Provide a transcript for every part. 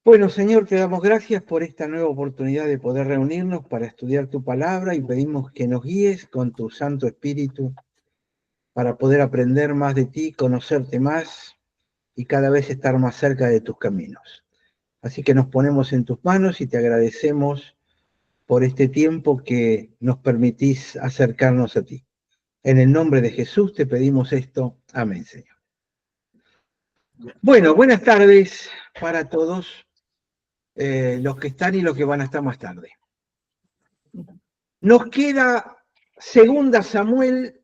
Bueno, Señor, te damos gracias por esta nueva oportunidad de poder reunirnos para estudiar tu palabra y pedimos que nos guíes con tu Santo Espíritu para poder aprender más de ti, conocerte más y cada vez estar más cerca de tus caminos. Así que nos ponemos en tus manos y te agradecemos por este tiempo que nos permitís acercarnos a ti. En el nombre de Jesús te pedimos esto. Amén, Señor. Bueno, buenas tardes para todos. Los que están y los que van a estar más tarde. Nos queda 2 Samuel,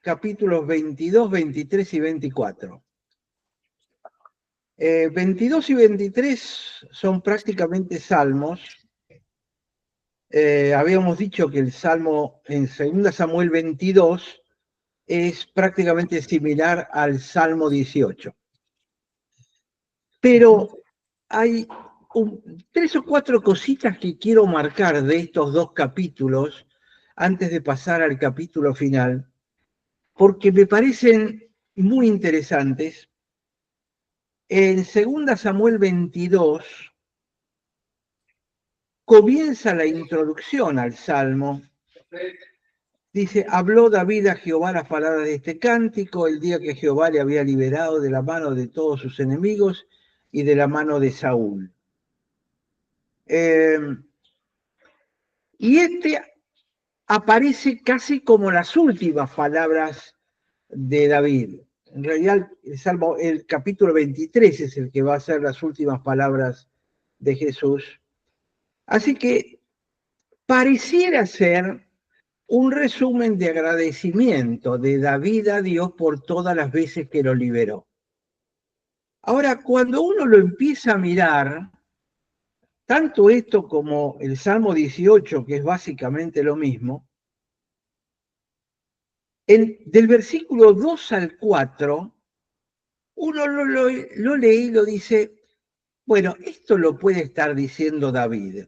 capítulos 22, 23 y 24. 22 y 23 son prácticamente salmos. Habíamos dicho que el salmo en 2 Samuel 22 es prácticamente similar al Salmo 18. Pero hay 3 o 4 cositas que quiero marcar de estos dos capítulos antes de pasar al capítulo final, porque me parecen muy interesantes. En 2 Samuel 22 comienza la introducción al Salmo. Dice, habló David a Jehová las palabras de este cántico el día que Jehová le había liberado de la mano de todos sus enemigos y de la mano de Saúl. Y aparece casi como las últimas palabras de David. En realidad, el capítulo 23 es el que va a ser las últimas palabras de Jesús. Así que pareciera ser un resumen de agradecimiento de David a Dios por todas las veces que lo liberó. Ahora, cuando uno lo empieza a mirar, tanto esto como el Salmo 18, que es básicamente lo mismo, del versículo 2 al 4, uno lo lee y lo dice, bueno, esto lo puede estar diciendo David.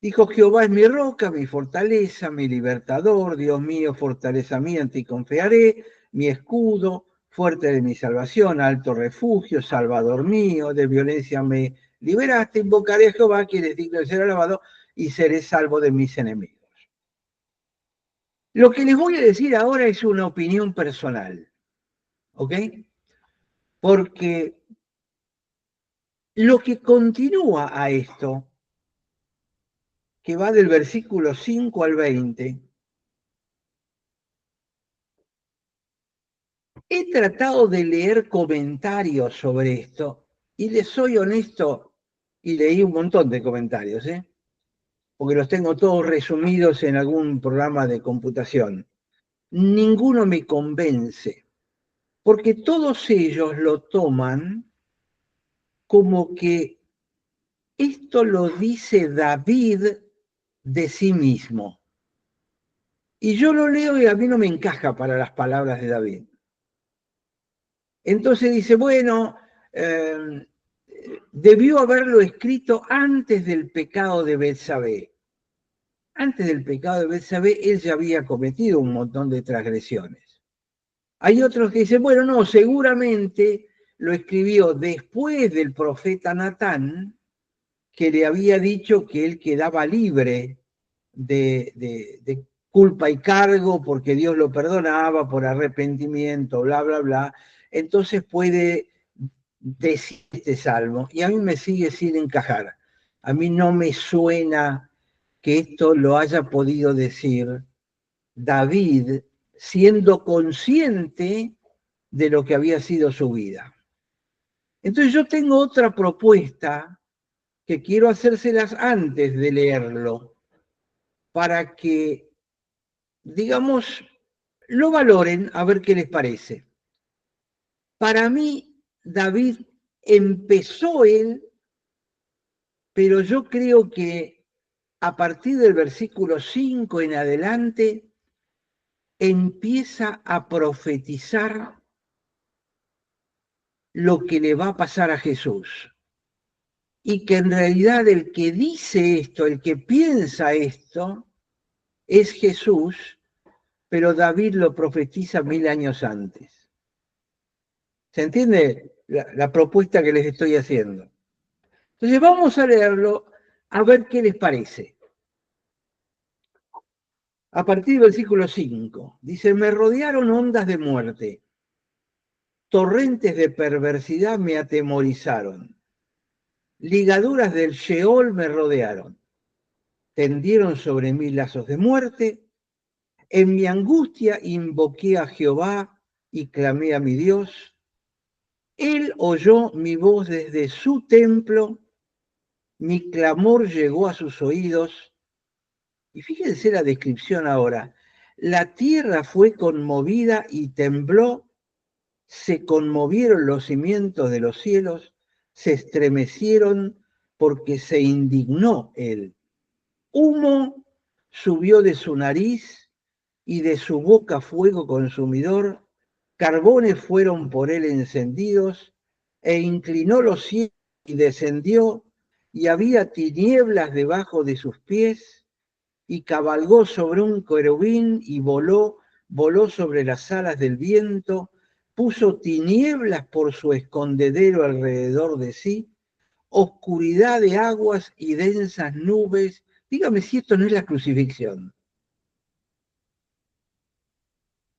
Dijo, Jehová es mi roca, mi fortaleza, mi libertador, Dios mío, fortaleza mía, en ti confiaré, mi escudo, fuerte de mi salvación, alto refugio, salvador mío, de violencia me liberaste, invocaré a Jehová, quien es digno de ser alabado, y seré salvo de mis enemigos. Lo que les voy a decir ahora es una opinión personal, ¿ok? Porque lo que continúa a esto, que va del versículo 5 al 20, he tratado de leer comentarios sobre esto y les soy honesto, y leí un montón de comentarios, porque los tengo todos resumidos en algún programa de computación. Ninguno me convence, porque todos ellos lo toman como que esto lo dice David de sí mismo. Y yo lo leo y a mí no me encaja para las palabras de David. Entonces dice, bueno, debió haberlo escrito antes del pecado de Betsabé. Antes del pecado de Betsabé, él ya había cometido un montón de transgresiones. Hay otros que dicen, bueno, no, seguramente lo escribió después del profeta Natán, que le había dicho que él quedaba libre de culpa y cargo porque Dios lo perdonaba por arrepentimiento, bla, bla, bla. Entonces puede decir este salmo. Y a mí me sigue sin encajar. A mí no me suena que esto lo haya podido decir David siendo consciente de lo que había sido su vida. Entonces yo tengo otra propuesta que quiero hacérselas antes de leerlo, para que, digamos, lo valoren a ver qué les parece. Para mí, David empezó él, pero yo creo que a partir del versículo 5 en adelante, empieza a profetizar lo que le va a pasar a Jesús. Y que en realidad el que dice esto, el que piensa esto, es Jesús, pero David lo profetiza 1000 años antes. ¿Se entiende la propuesta que les estoy haciendo? Entonces vamos a leerlo a ver qué les parece. A partir del versículo 5, dice, me rodearon ondas de muerte, torrentes de perversidad me atemorizaron, ligaduras del Sheol me rodearon, tendieron sobre mí lazos de muerte, en mi angustia invoqué a Jehová y clamé a mi Dios. Él oyó mi voz desde su templo, mi clamor llegó a sus oídos. Y fíjense la descripción ahora. La tierra fue conmovida y tembló, se conmovieron los cimientos de los cielos, se estremecieron porque se indignó él. Humo subió de su nariz y de su boca fuego consumidor, carbones fueron por él encendidos, e inclinó los cielos y descendió, y había tinieblas debajo de sus pies, y cabalgó sobre un querubín y voló sobre las alas del viento, puso tinieblas por su escondedero alrededor de sí, oscuridad de aguas y densas nubes. Dígame si esto no es la crucifixión.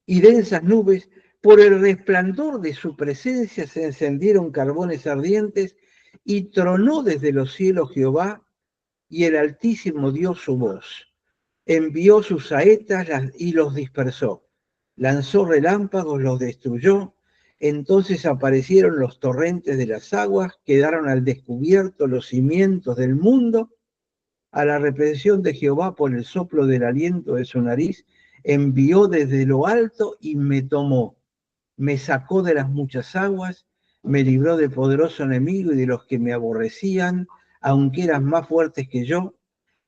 Y densas nubes, por el resplandor de su presencia se encendieron carbones ardientes, y tronó desde los cielos Jehová, y el Altísimo dio su voz. Envió sus saetas y los dispersó. Lanzó relámpagos, los destruyó. Entonces aparecieron los torrentes de las aguas, quedaron al descubierto los cimientos del mundo. A la reprensión de Jehová por el soplo del aliento de su nariz, envió desde lo alto y me tomó. Me sacó de las muchas aguas, me libró del poderoso enemigo y de los que me aborrecían, aunque eran más fuertes que yo.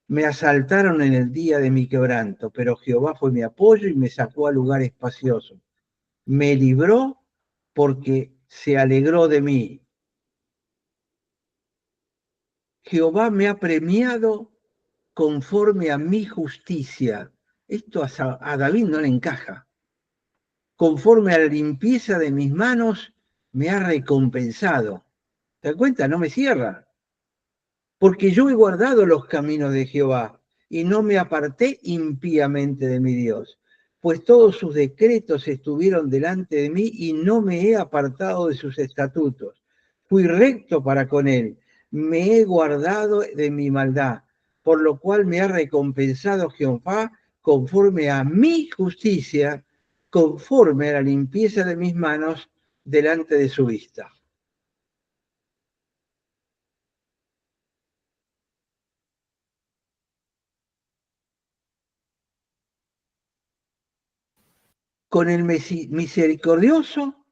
Me asaltaron en el día de mi quebranto, pero Jehová fue mi apoyo y me sacó a lugar espacioso. Me libró porque se alegró de mí. Jehová me ha premiado conforme a mi justicia. Esto a David no le encaja. Conforme a la limpieza de mis manos, me ha recompensado. ¿Te das cuenta? No me cierra. Porque yo he guardado los caminos de Jehová y no me aparté impíamente de mi Dios, pues todos sus decretos estuvieron delante de mí y no me he apartado de sus estatutos. Fui recto para con él, me he guardado de mi maldad, por lo cual me ha recompensado Jehová conforme a mi justicia, conforme a la limpieza de mis manos delante de su vista. Con el misericordioso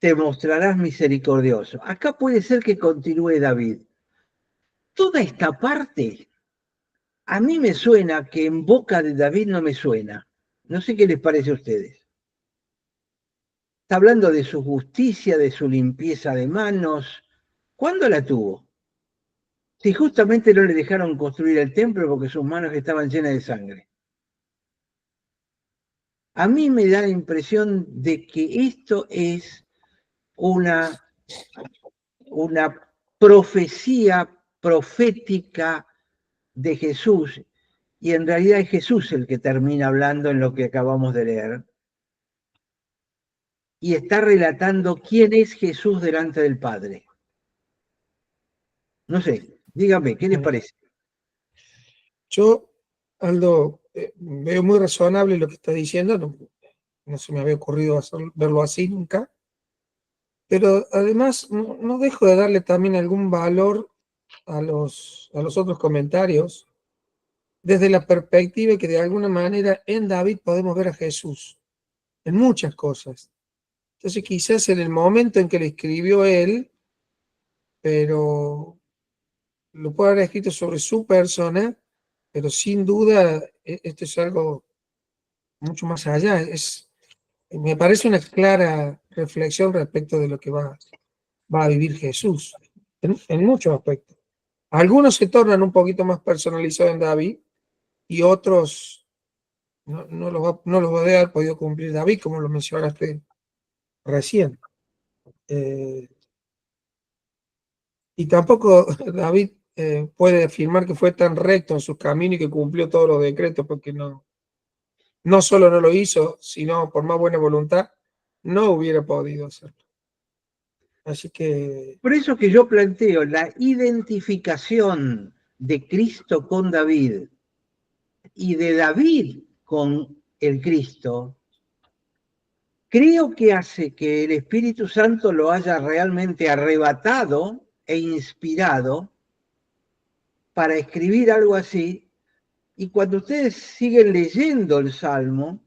te mostrarás misericordioso. Acá puede ser que continúe David. Toda esta parte, a mí me suena que en boca de David no me suena. No sé qué les parece a ustedes. Está hablando de su justicia, de su limpieza de manos. ¿Cuándo la tuvo? Si justamente no le dejaron construir el templo porque sus manos estaban llenas de sangre. A mí me da la impresión de que esto es una profecía profética de Jesús, y en realidad es Jesús el que termina hablando en lo que acabamos de leer, y está relatando quién es Jesús delante del Padre. No sé, dígame, ¿qué les parece? Yo, Aldo, veo muy razonable lo que está diciendo, no se me había ocurrido verlo así nunca, pero además no dejo de darle también algún valor a los otros comentarios, desde la perspectiva que de alguna manera en David podemos ver a Jesús, en muchas cosas. Entonces quizás en el momento en que le escribió él, pero lo puede haber escrito sobre su persona, pero sin duda esto es algo mucho más allá. Me parece una clara reflexión respecto de lo que va a vivir Jesús, en muchos aspectos. Algunos se tornan un poquito más personalizados en David y otros no los va a haber podido cumplir David, como lo mencionaste recién. Y tampoco David puede afirmar que fue tan recto en sus caminos y que cumplió todos los decretos, porque no solo no lo hizo, sino por más buena voluntad, no hubiera podido hacerlo. Así que... Por eso que yo planteo la identificación de Cristo con David y de David con el Cristo, creo que hace que el Espíritu Santo lo haya realmente arrebatado e inspirado para escribir algo así. Y cuando ustedes siguen leyendo el Salmo,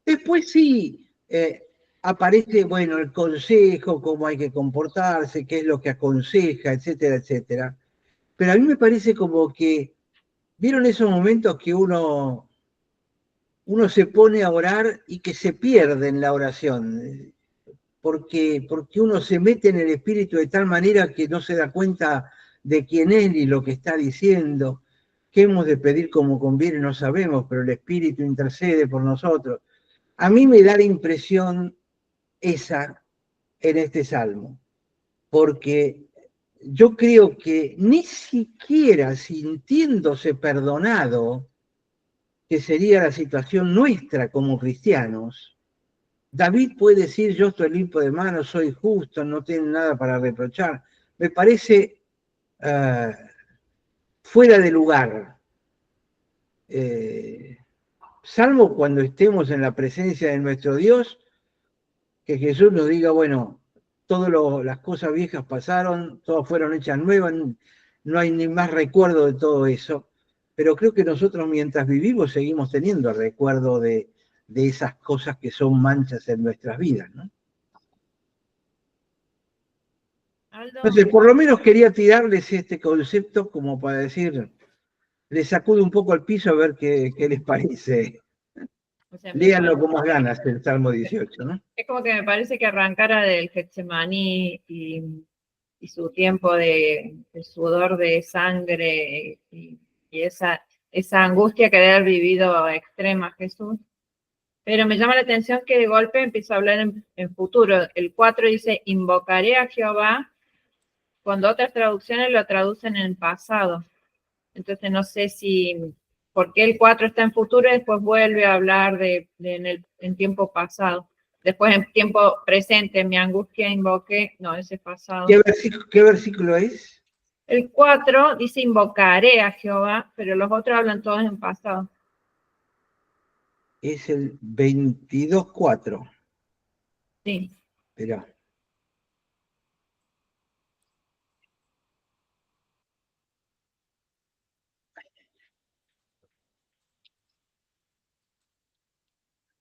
después sí aparece, bueno, el consejo, cómo hay que comportarse, qué es lo que aconseja, etcétera, etcétera. Pero a mí me parece como que, ¿vieron esos momentos que uno se pone a orar y que se pierde en la oración? Porque uno se mete en el espíritu de tal manera que no se da cuenta de quién es ni lo que está diciendo. ¿Qué hemos de pedir como conviene? No sabemos, pero el espíritu intercede por nosotros. A mí me da la impresión esa en este salmo, porque yo creo que ni siquiera sintiéndose perdonado, que sería la situación nuestra como cristianos, David puede decir: yo estoy limpio de manos, soy justo, no tengo nada para reprochar. Me parece fuera de lugar, salvo cuando estemos en la presencia de nuestro Dios, que Jesús nos diga: bueno, todas las cosas viejas pasaron, todas fueron hechas nuevas, no hay ni más recuerdo de todo eso. Pero creo que nosotros, mientras vivimos, seguimos teniendo recuerdo de esas cosas que son manchas en nuestras vidas, ¿no? Entonces, por lo menos quería tirarles este concepto como para decir, les sacudo un poco al piso a ver qué les parece. O sea, Léanlo con más ganas, el Salmo 18, ¿no? Es como que me parece que arrancara del Getsemaní y su tiempo de sudor de sangre y esa angustia que debe haber vivido extrema Jesús. Pero me llama la atención que de golpe empieza a hablar en futuro. El 4 dice: invocaré a Jehová, cuando otras traducciones lo traducen en pasado. Entonces no sé por qué el 4 está en futuro y después vuelve a hablar en tiempo pasado. Después en tiempo presente, mi angustia invoqué, no, ese es pasado. ¿Qué versículo es? El 4 dice: invocaré a Jehová, pero los otros hablan todos en pasado. Es el 22:4. Sí. Esperá.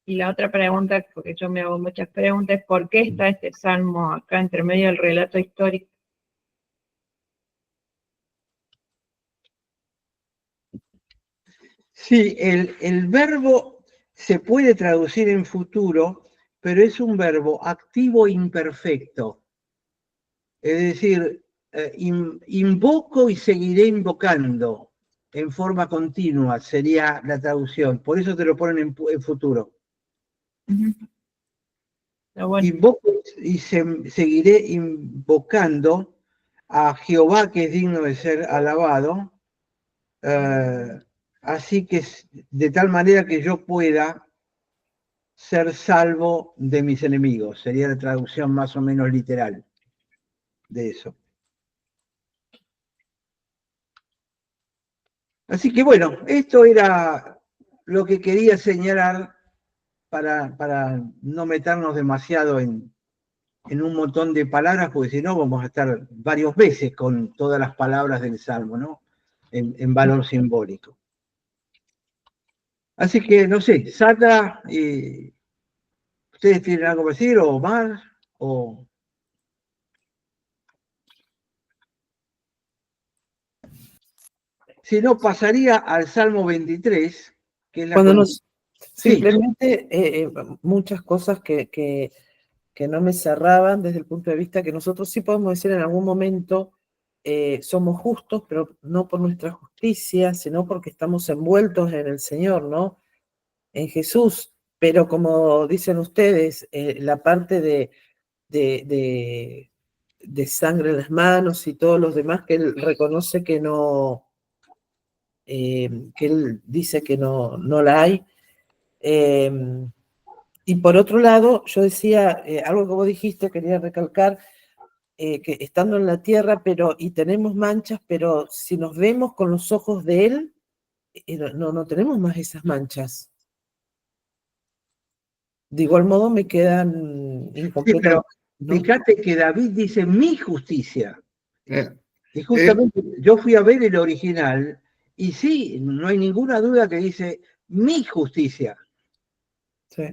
Y la otra pregunta, porque yo me hago muchas preguntas, es ¿por qué está este salmo acá entre medio del relato histórico? Sí, el verbo se puede traducir en futuro, pero es un verbo activo imperfecto. Es decir, invoco y seguiré invocando en forma continua, sería la traducción. Por eso te lo ponen en futuro. Bueno. Invoco y seguiré invocando a Jehová, que es digno de ser alabado, así que de tal manera que yo pueda ser salvo de mis enemigos. Sería la traducción más o menos literal de eso. Así que bueno, esto era lo que quería señalar para no meternos demasiado en un montón de palabras, porque si no vamos a estar varios meses con todas las palabras del Salmo, ¿no? En valor simbólico. Así que, no sé, Sata, ¿ustedes tienen algo que decir? ¿O Omar? ¿O...? Si no, pasaría al Salmo 23, que es la... Cuando Sí. simplemente muchas cosas que no me cerraban desde el punto de vista que nosotros sí podemos decir en algún momento somos justos, pero no por nuestra justicia, sino porque estamos envueltos en el Señor, ¿no? En Jesús. Pero como dicen ustedes, la parte de de sangre en las manos y todos los demás que él reconoce que no, que él dice que no la hay. Y por otro lado, yo decía, algo que vos dijiste, quería recalcar, que estando en la tierra, y tenemos manchas, pero si nos vemos con los ojos de él, no tenemos más esas manchas. De igual modo me quedan Sí, incompletas. pero ¿no? fíjate que David dice mi justicia. Eh, Y justamente yo fui a ver el original y sí, no hay ninguna duda que dice mi justicia. Sí.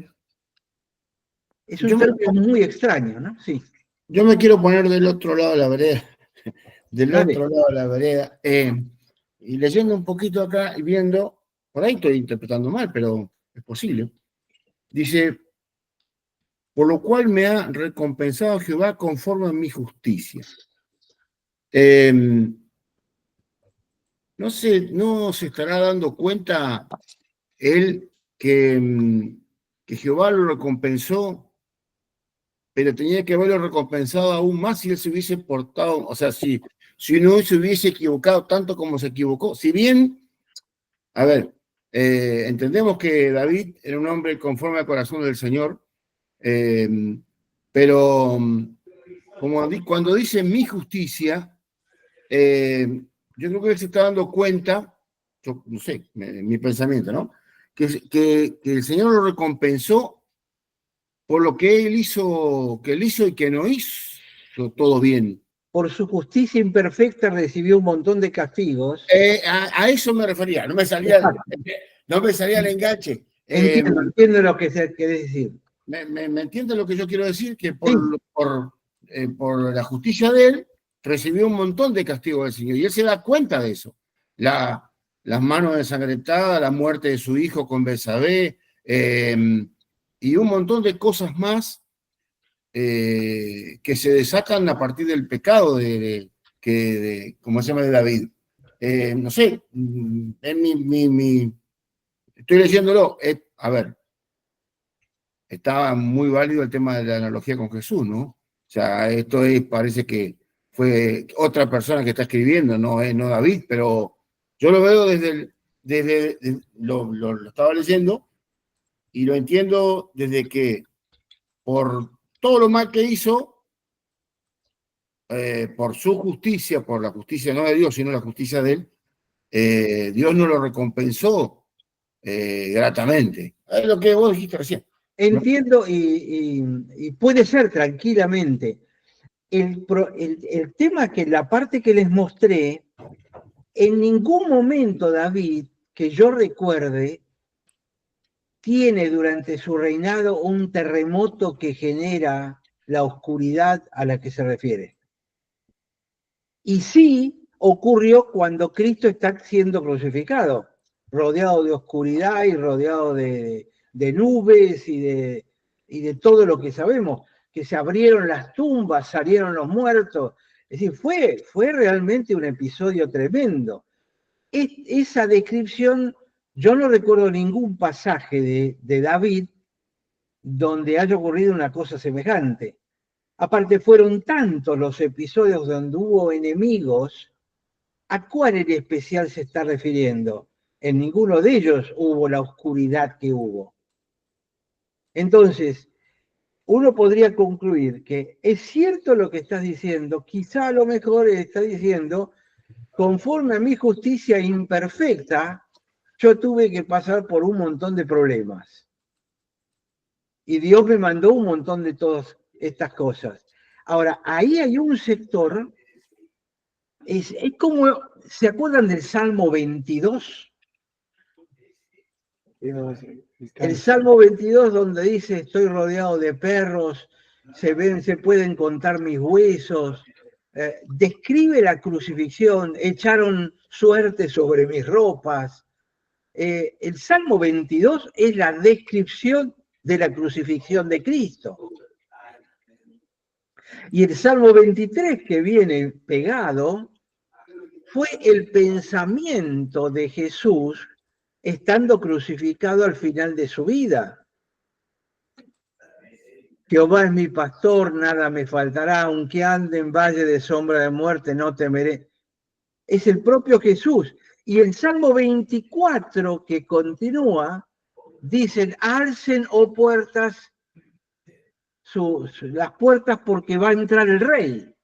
Es un término muy extraño, ¿no? Sí. Yo me quiero poner del otro lado de la vereda, del Dale. otro lado de la vereda, y leyendo un poquito acá y viendo, por ahí estoy interpretando mal, pero es posible. Dice, por lo cual me ha recompensado Jehová conforme a mi justicia. No se estará dando cuenta él que Jehová lo recompensó, pero tenía que haberlo recompensado aún más si él se hubiese portado, o sea, si no se hubiese equivocado tanto como se equivocó. Si bien, a ver, entendemos que David era un hombre conforme al corazón del Señor, pero cuando dice mi justicia, yo creo que él se está dando cuenta, yo no sé, mi pensamiento, ¿no? Que el Señor lo recompensó por lo que él hizo y que no hizo todo bien. Por su justicia imperfecta recibió un montón de castigos. A eso me refería, no me salía el enganche. Entiendo lo que se quiere decir. ¿Me entiende lo que yo quiero decir? Que por la justicia de él recibió un montón de castigos del Señor y él se da cuenta de eso. Las manos ensangrentadas, la muerte de su hijo con Betsabé, y un montón de cosas más que se desatan a partir del pecado ¿cómo se llama? De David. No sé, estoy leyéndolo. A ver, estaba muy válido el tema de la analogía con Jesús, ¿no? O sea, parece que fue otra persona que está escribiendo, no David, pero yo lo veo lo estaba leyendo y lo entiendo desde que por todo lo mal que hizo, por su justicia, por la justicia no de Dios, sino la justicia de él, Dios no lo recompensó gratamente. Es lo que vos dijiste recién. Entiendo y puede ser tranquilamente. El tema que la parte que les mostré, en ningún momento David, que yo recuerde, tiene durante su reinado un terremoto que genera la oscuridad a la que se refiere. Y sí ocurrió cuando Cristo está siendo crucificado, rodeado de oscuridad y rodeado de nubes y de todo lo que sabemos, que se abrieron las tumbas, salieron los muertos. Es decir, fue realmente un episodio tremendo. Esa descripción, yo no recuerdo ningún pasaje de David donde haya ocurrido una cosa semejante. Aparte, fueron tantos los episodios donde hubo enemigos. ¿A cuál en especial se está refiriendo? En ninguno de ellos hubo la oscuridad que hubo. Entonces, uno podría concluir que es cierto lo que estás diciendo, quizá a lo mejor está diciendo, conforme a mi justicia imperfecta, yo tuve que pasar por un montón de problemas. Y Dios me mandó un montón de todas estas cosas. Ahora, ahí hay un sector, es como, ¿se acuerdan del Salmo 22? El Salmo 22 donde dice, estoy rodeado de perros, se pueden contar mis huesos, describe la crucifixión, echaron suerte sobre mis ropas. El Salmo 22 es la descripción de la crucifixión de Cristo. Y el Salmo 23 que viene pegado fue el pensamiento de Jesús estando crucificado al final de su vida. Jehová es mi pastor, nada me faltará, aunque ande en valle de sombra de muerte, no temeré. Es el propio Jesús. Y el Salmo 24 que continúa, dicen, alcen, oh puertas, las puertas porque va a entrar el rey.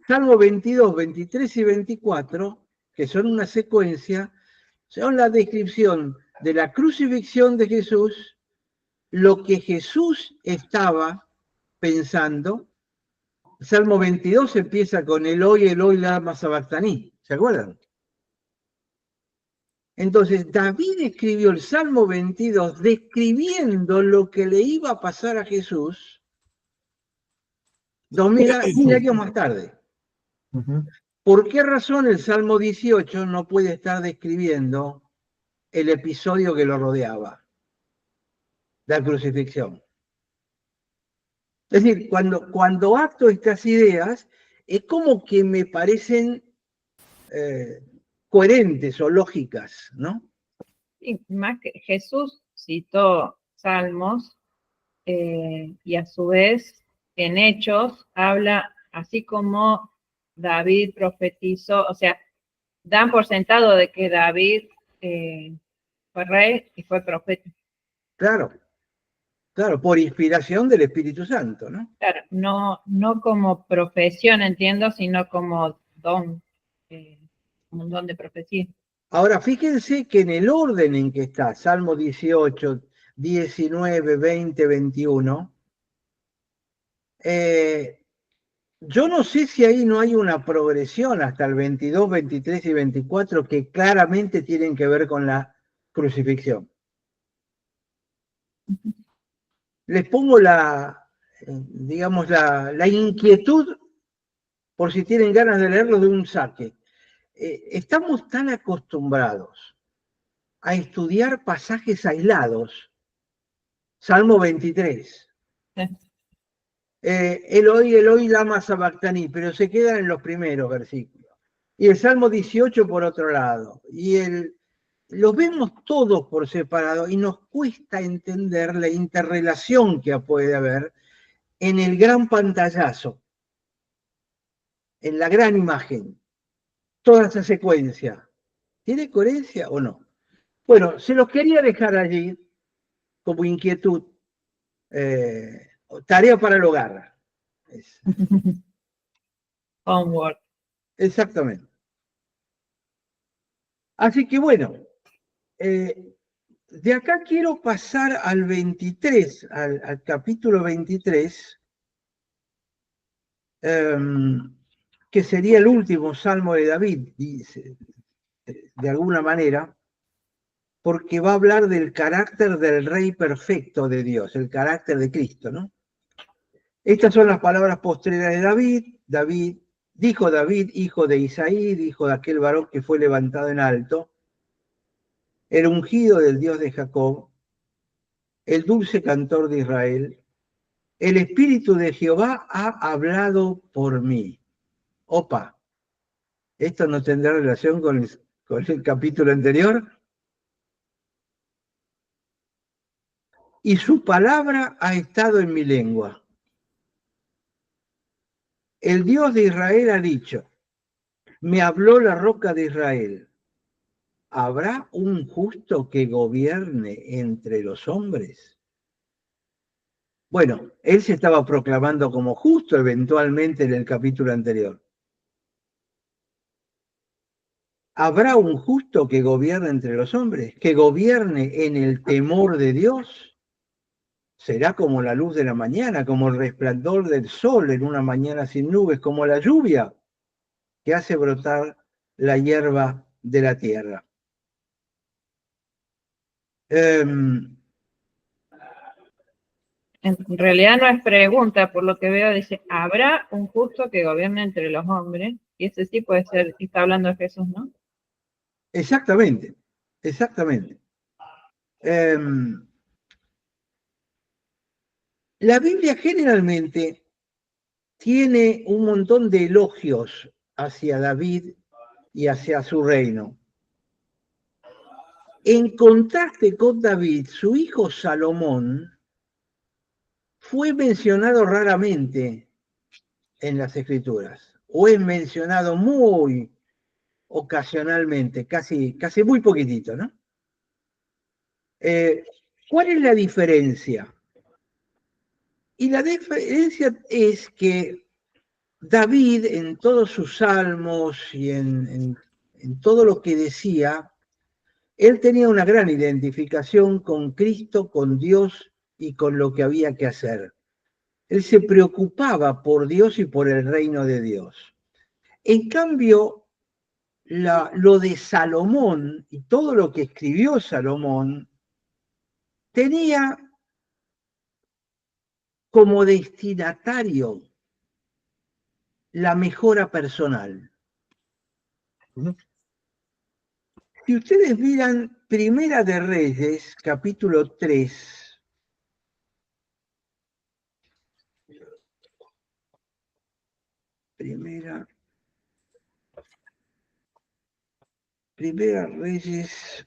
Salmo 22, 23 y 24, que son una secuencia, son la descripción de la crucifixión de Jesús, lo que Jesús estaba pensando. Salmo 22 empieza con Eloi lama sabactaní, ¿se acuerdan? Entonces David escribió el Salmo 22 describiendo lo que le iba a pasar a Jesús 2000 años más tarde. ¿Por qué razón el Salmo 18 no puede estar describiendo el episodio que lo rodeaba, la crucifixión? Es decir, cuando acto estas ideas, es como que me parecen coherentes o lógicas, ¿no? Sí, más que Jesús citó salmos y a su vez en Hechos habla, así como David profetizó, o sea, dan por sentado de que David fue rey y fue profeta. Claro, por inspiración del Espíritu Santo, ¿no? Claro, no como profesión, entiendo, sino como don, un don de profecía. Ahora, fíjense que en el orden en que está, Salmo 18, 19, 20, 21, yo no sé si ahí no hay una progresión hasta el 22, 23 y 24 que claramente tienen que ver con la crucifixión. Les pongo digamos, la inquietud, por si tienen ganas de leerlo, de un saque. Estamos tan acostumbrados a estudiar pasajes aislados. Salmo 23. Eloi lama sabactaní, pero se quedan en los primeros versículos. Y el Salmo 18 por otro lado. Y los vemos todos por separado y nos cuesta entender la interrelación que puede haber en el gran pantallazo, en la gran imagen. Toda esa secuencia. ¿Tiene coherencia o no? Bueno, se los quería dejar allí como inquietud. Tarea para el hogar. Homework. Exactamente. Así que bueno, de acá quiero pasar al 23, al capítulo 23, que sería el último salmo de David, dice, de alguna manera, porque va a hablar del carácter del Rey perfecto de Dios, el carácter de Cristo, ¿no? Estas son las palabras postreras de David. Dijo David, hijo de Isaí, hijo de aquel varón que fue levantado en alto, el ungido del Dios de Jacob, el dulce cantor de Israel, el Espíritu de Jehová ha hablado por mí. Opa, ¿esto no tendrá relación con el capítulo anterior? Y su palabra ha estado en mi lengua. El Dios de Israel ha dicho, me habló la roca de Israel. ¿Habrá un justo que gobierne entre los hombres? Bueno, él se estaba proclamando como justo eventualmente en el capítulo anterior. ¿Habrá un justo que gobierne entre los hombres? ¿Que gobierne en el temor de Dios? Será como la luz de la mañana, como el resplandor del sol en una mañana sin nubes, como la lluvia que hace brotar la hierba de la tierra. En realidad no es pregunta, por lo que veo, dice, ¿habrá un justo que gobierne entre los hombres? Y ese sí puede ser, está hablando de Jesús, ¿no? Exactamente. La Biblia generalmente tiene un montón de elogios hacia David y hacia su reino. En contraste con David, su hijo Salomón fue mencionado raramente en las Escrituras, o es mencionado muy ocasionalmente, casi muy poquitito, ¿no? ¿Cuál es la diferencia? Y la diferencia es que David, en todos sus salmos y en todo lo que decía, él tenía una gran identificación con Cristo, con Dios y con lo que había que hacer. Él se preocupaba por Dios y por el reino de Dios. En cambio, lo de Salomón y todo lo que escribió Salomón tenía como destinatario la mejora personal. Si ustedes miran Primera de Reyes, capítulo 3, Primera Reyes,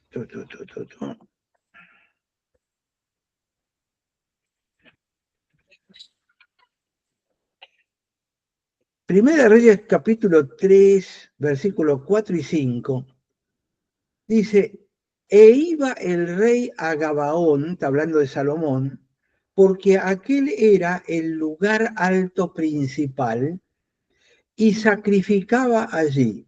Primera Reyes, capítulo 3, versículos 4 y 5, dice, e iba el rey a Gabaón, está hablando de Salomón, porque aquel era el lugar alto principal, y sacrificaba allí.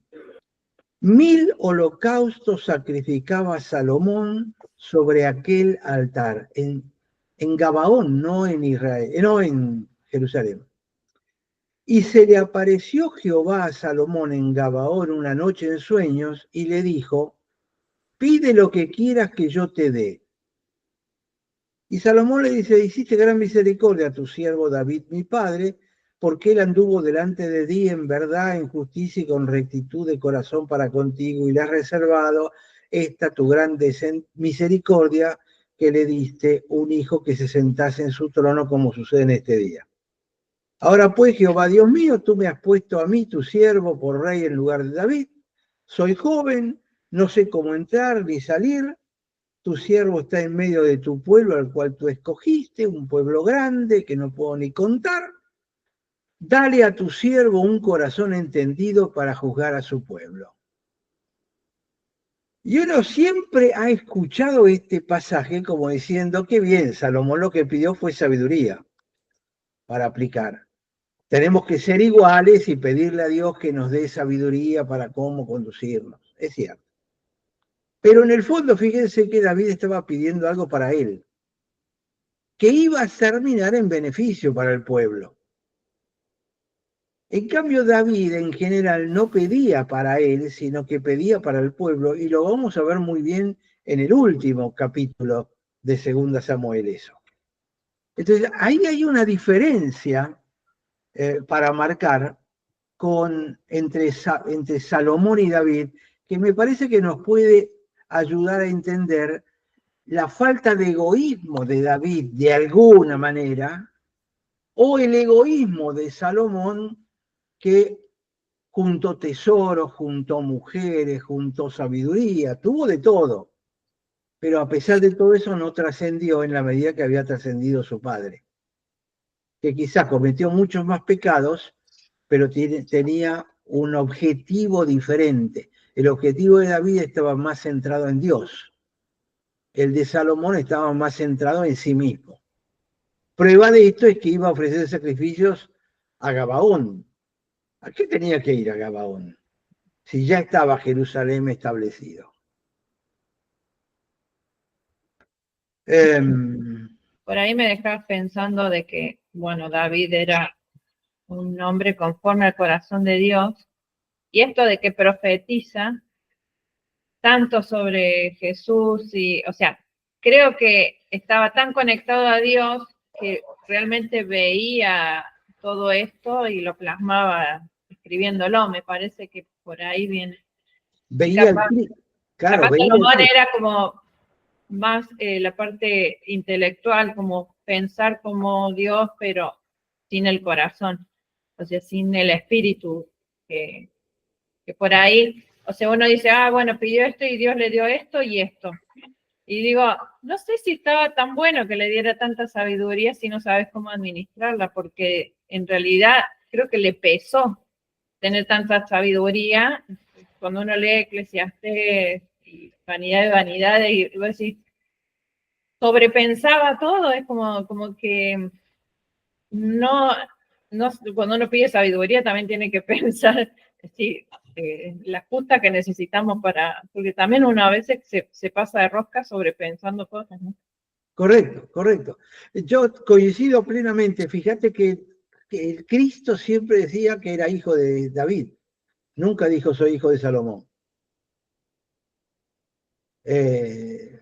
1000 holocaustos sacrificaba Salomón sobre aquel altar, en Gabaón, no en Israel, no en Jerusalén. Y se le apareció Jehová a Salomón en Gabaón una noche en sueños y le dijo, pide lo que quieras que yo te dé. Y Salomón le dice, hiciste gran misericordia a tu siervo David, mi padre, porque él anduvo delante de ti en verdad, en justicia y con rectitud de corazón para contigo, y le has reservado esta tu gran misericordia que le diste un hijo que se sentase en su trono como sucede en este día. Ahora pues, Jehová Dios mío, tú me has puesto a mí, tu siervo, por rey en lugar de David. Soy joven, no sé cómo entrar ni salir. Tu siervo está en medio de tu pueblo al cual tú escogiste, un pueblo grande que no puedo ni contar. Dale a tu siervo un corazón entendido para juzgar a su pueblo. Y uno siempre ha escuchado este pasaje como diciendo que bien, Salomón lo que pidió fue sabiduría para aplicar. Tenemos que ser iguales y pedirle a Dios que nos dé sabiduría para cómo conducirnos. Es cierto. Pero en el fondo, fíjense que David estaba pidiendo algo para él, que iba a terminar en beneficio para el pueblo. En cambio, David en general no pedía para él, sino que pedía para el pueblo, y lo vamos a ver muy bien en el último capítulo de 2 Samuel eso. Entonces, ahí hay una diferencia para marcar entre Salomón y David, que me parece que nos puede ayudar a entender la falta de egoísmo de David de alguna manera, o el egoísmo de Salomón, que juntó tesoros, juntó mujeres, juntó sabiduría, tuvo de todo, pero a pesar de todo eso no trascendió en la medida que había trascendido su padre, que quizás cometió muchos más pecados, pero tenía un objetivo diferente. El objetivo de David estaba más centrado en Dios. El de Salomón estaba más centrado en sí mismo. Prueba de esto es que iba a ofrecer sacrificios a Gabaón. ¿A qué tenía que ir a Gabaón? Si ya estaba Jerusalén establecido. Por ahí me dejas pensando de que, bueno, David era un hombre conforme al corazón de Dios, y esto de que profetiza tanto sobre Jesús y, o sea, creo que estaba tan conectado a Dios que realmente veía todo esto y lo plasmaba escribiéndolo. Me parece que por ahí viene. Veía Capaz, claro, veía Salomón era como más la parte intelectual, como pensar como Dios, pero sin el corazón, o sea, sin el espíritu, que por ahí, o sea, uno dice, bueno, pidió esto y Dios le dio esto y esto. Y digo, no sé si estaba tan bueno que le diera tanta sabiduría si no sabes cómo administrarla, porque en realidad creo que le pesó tener tanta sabiduría. Cuando uno lee Eclesiastés y Vanidad de Vanidades, y vos decís, sobrepensaba todo, es como que no, cuando uno pide sabiduría también tiene que pensar sí, la justa que necesitamos porque también uno a veces se pasa de rosca sobrepensando cosas, ¿no? Correcto, correcto. Yo coincido plenamente. Fíjate que el Cristo siempre decía que era hijo de David. Nunca dijo soy hijo de Salomón.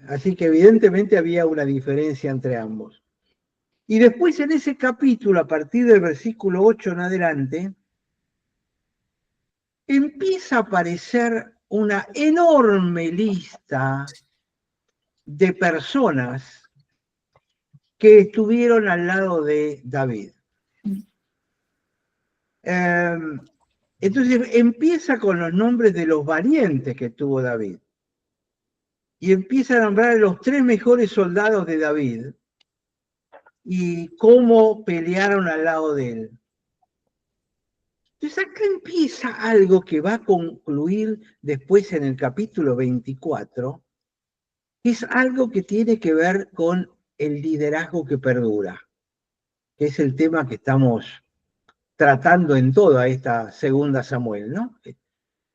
Así que evidentemente había una diferencia entre ambos. Y después en ese capítulo, a partir del versículo 8 en adelante, empieza a aparecer una enorme lista de personas que estuvieron al lado de David. Entonces empieza con los nombres de los valientes que tuvo David. Y empieza a nombrar a los 3 mejores soldados de David y cómo pelearon al lado de él. Entonces acá empieza algo que va a concluir después en el capítulo 24, que es algo que tiene que ver con el liderazgo que perdura, que es el tema que estamos tratando en toda esta segunda Samuel, ¿no?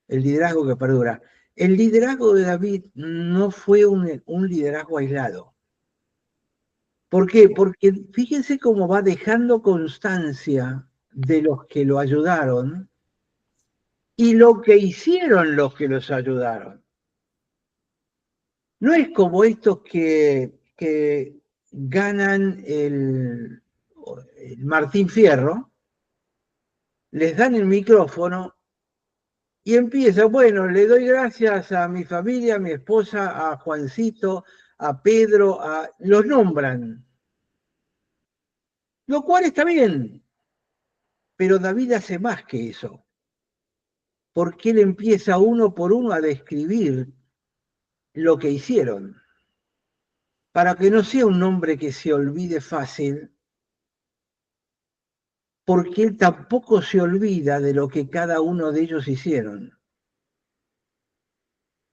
El liderazgo que perdura. El liderazgo de David no fue un liderazgo aislado. ¿Por qué? Porque fíjense cómo va dejando constancia de los que lo ayudaron y lo que hicieron los que los ayudaron. No es como estos que ganan el Martín Fierro, les dan el micrófono y empieza, bueno, le doy gracias a mi familia, a mi esposa, a Juancito, a Pedro, los nombran. Lo cual está bien, pero David hace más que eso. Porque él empieza uno por uno a describir lo que hicieron. Para que no sea un nombre que se olvide fácil, porque él tampoco se olvida de lo que cada uno de ellos hicieron.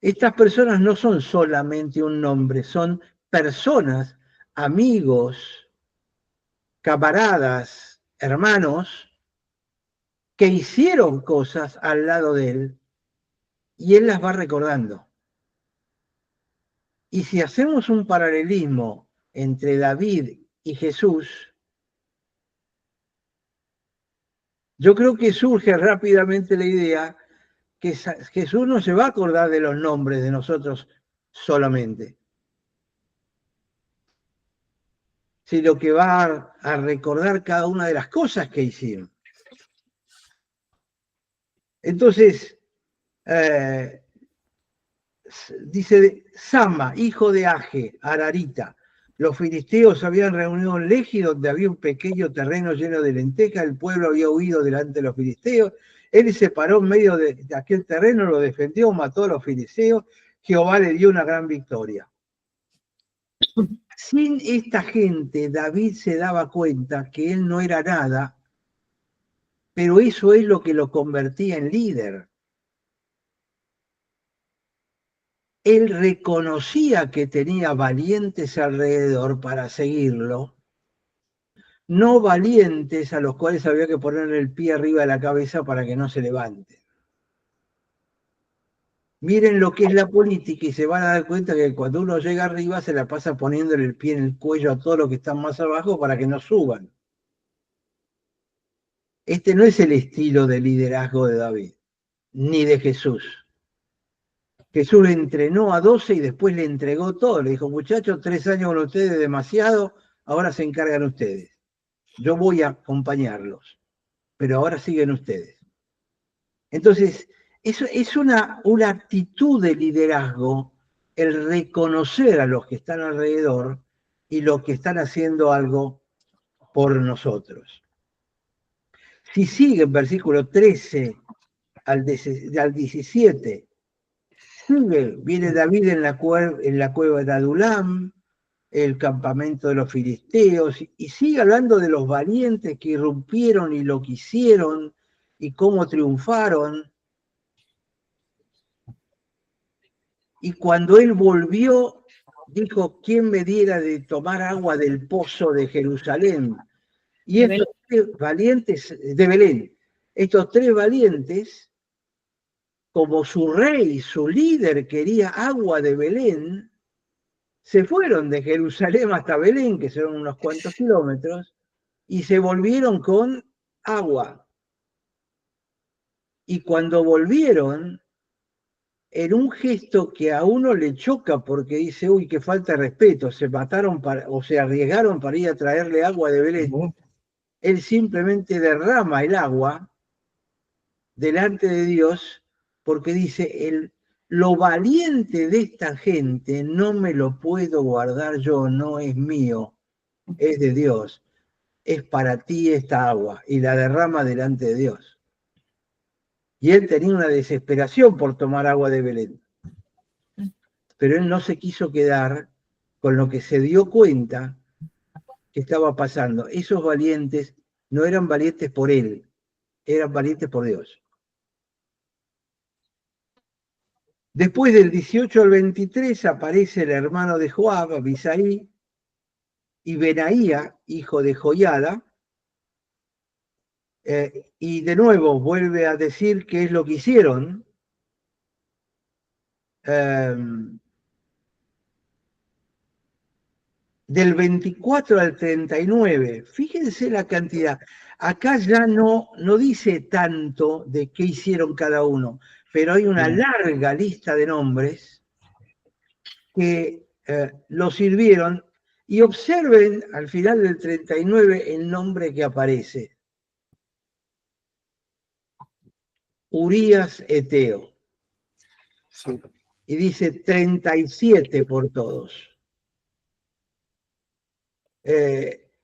Estas personas no son solamente un nombre, son personas, amigos, camaradas, hermanos, que hicieron cosas al lado de él y él las va recordando. Y si hacemos un paralelismo entre David y Jesús, yo creo que surge rápidamente la idea que Jesús no se va a acordar de los nombres de nosotros solamente, sino que va a recordar cada una de las cosas que hicieron. Entonces, dice Sama, hijo de Age, Ararita. Los filisteos habían reunido un leji donde había un pequeño terreno lleno de lentejas. El pueblo había huido delante de los filisteos. Él se paró en medio de aquel terreno, lo defendió, mató a los filisteos. Jehová le dio una gran victoria. Sin esta gente, David se daba cuenta que él no era nada, pero eso es lo que lo convertía en líder. Él reconocía que tenía valientes alrededor para seguirlo, no valientes a los cuales había que poner el pie arriba de la cabeza para que no se levanten. Miren lo que es la política y se van a dar cuenta que cuando uno llega arriba se la pasa poniéndole el pie en el cuello a todos los que están más abajo para que no suban. Este no es el estilo de liderazgo de David, ni de Jesús. Jesús le entrenó a 12 y después le entregó todo. Le dijo, muchachos, 3 años con ustedes es demasiado, ahora se encargan ustedes. Yo voy a acompañarlos, pero ahora siguen ustedes. Entonces, eso es una actitud de liderazgo, el reconocer a los que están alrededor y los que están haciendo algo por nosotros. Si sigue en versículo 13 al 17, Viene David en la cueva de Adulam, el campamento de los filisteos, y sigue hablando de los valientes que irrumpieron y lo que hicieron y cómo triunfaron. Y cuando él volvió, dijo, ¿quién me diera de tomar agua del pozo de Jerusalén? Y estos tres valientes, de Belén, estos tres valientes, como su rey, su líder quería agua de Belén, se fueron de Jerusalén hasta Belén, que son unos cuantos kilómetros, y se volvieron con agua. Y cuando volvieron, en un gesto que a uno le choca porque dice, uy, qué falta de respeto, se mataron o se arriesgaron para ir a traerle agua de Belén. Él simplemente derrama el agua delante de Dios porque dice, lo valiente de esta gente no me lo puedo guardar yo, no es mío, es de Dios. Es para ti esta agua, y la derrama delante de Dios. Y él tenía una desesperación por tomar agua de Belén. Pero él no se quiso quedar con lo que se dio cuenta que estaba pasando. Esos valientes no eran valientes por él, eran valientes por Dios. Después del 18 al 23 aparece el hermano de Joab, Abisai, y Benaía, hijo de Joiada, y de nuevo vuelve a decir qué es lo que hicieron. Del 24 al 39, fíjense la cantidad. Acá ya no dice tanto de qué hicieron cada uno, pero hay una larga lista de nombres que lo sirvieron. Y observen al final del 39 el nombre que aparece. Urías Eteo. Sí. Y dice 37 por todos.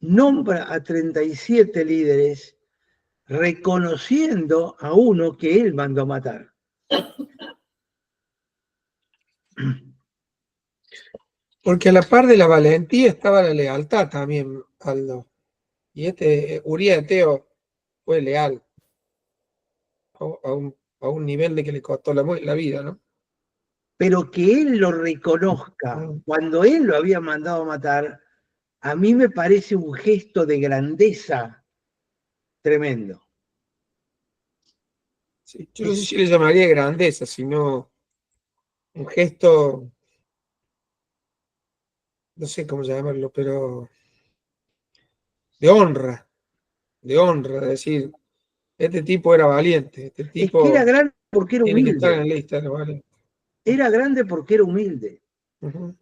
Nombra a 37 líderes reconociendo a uno que él mandó a matar. Porque a la par de la valentía estaba la lealtad también, Aldo. Y Urías Eteo fue leal a un nivel de que le costó la vida, ¿no? Pero que él lo reconozca cuando él lo había mandado a matar, a mí me parece un gesto de grandeza tremendo. Sí, yo no sé si le llamaría grandeza, sino un gesto, no sé cómo llamarlo, pero de honra, de decir, este tipo era valiente, este tipo es que era grande porque era tiene que estar en humilde. la lista de los valientes. Era grande porque era humilde. Uh-huh.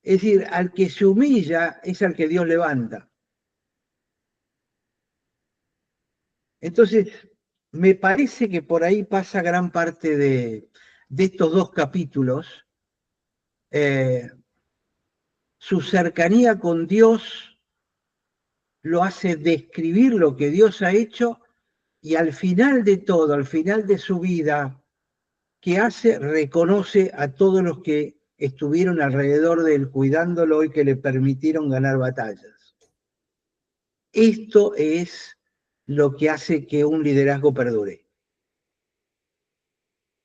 Es decir, al que se humilla es al que Dios levanta. Entonces, me parece que por ahí pasa gran parte de estos dos capítulos. Su cercanía con Dios lo hace describir lo que Dios ha hecho, y al final de todo, al final de su vida, ¿qué hace? Reconoce a todos los que estuvieron alrededor de él cuidándolo y que le permitieron ganar batallas. Esto es lo que hace que un liderazgo perdure.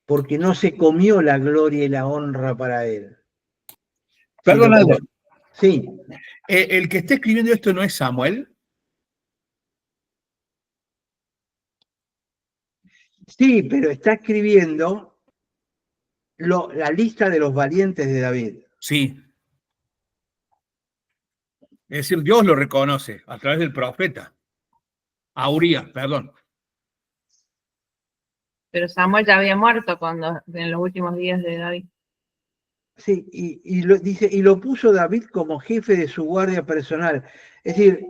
Porque no se comió la gloria y la honra para él. Perdón, Aldo. Sí. ¿El que está escribiendo esto no es Samuel? Sí, pero está escribiendo la lista de los valientes de David. Sí. Es decir, Dios lo reconoce a través del profeta. A Urías, perdón. Pero Samuel ya había muerto en los últimos días de David. Sí, dice, y lo puso David como jefe de su guardia personal. Es decir,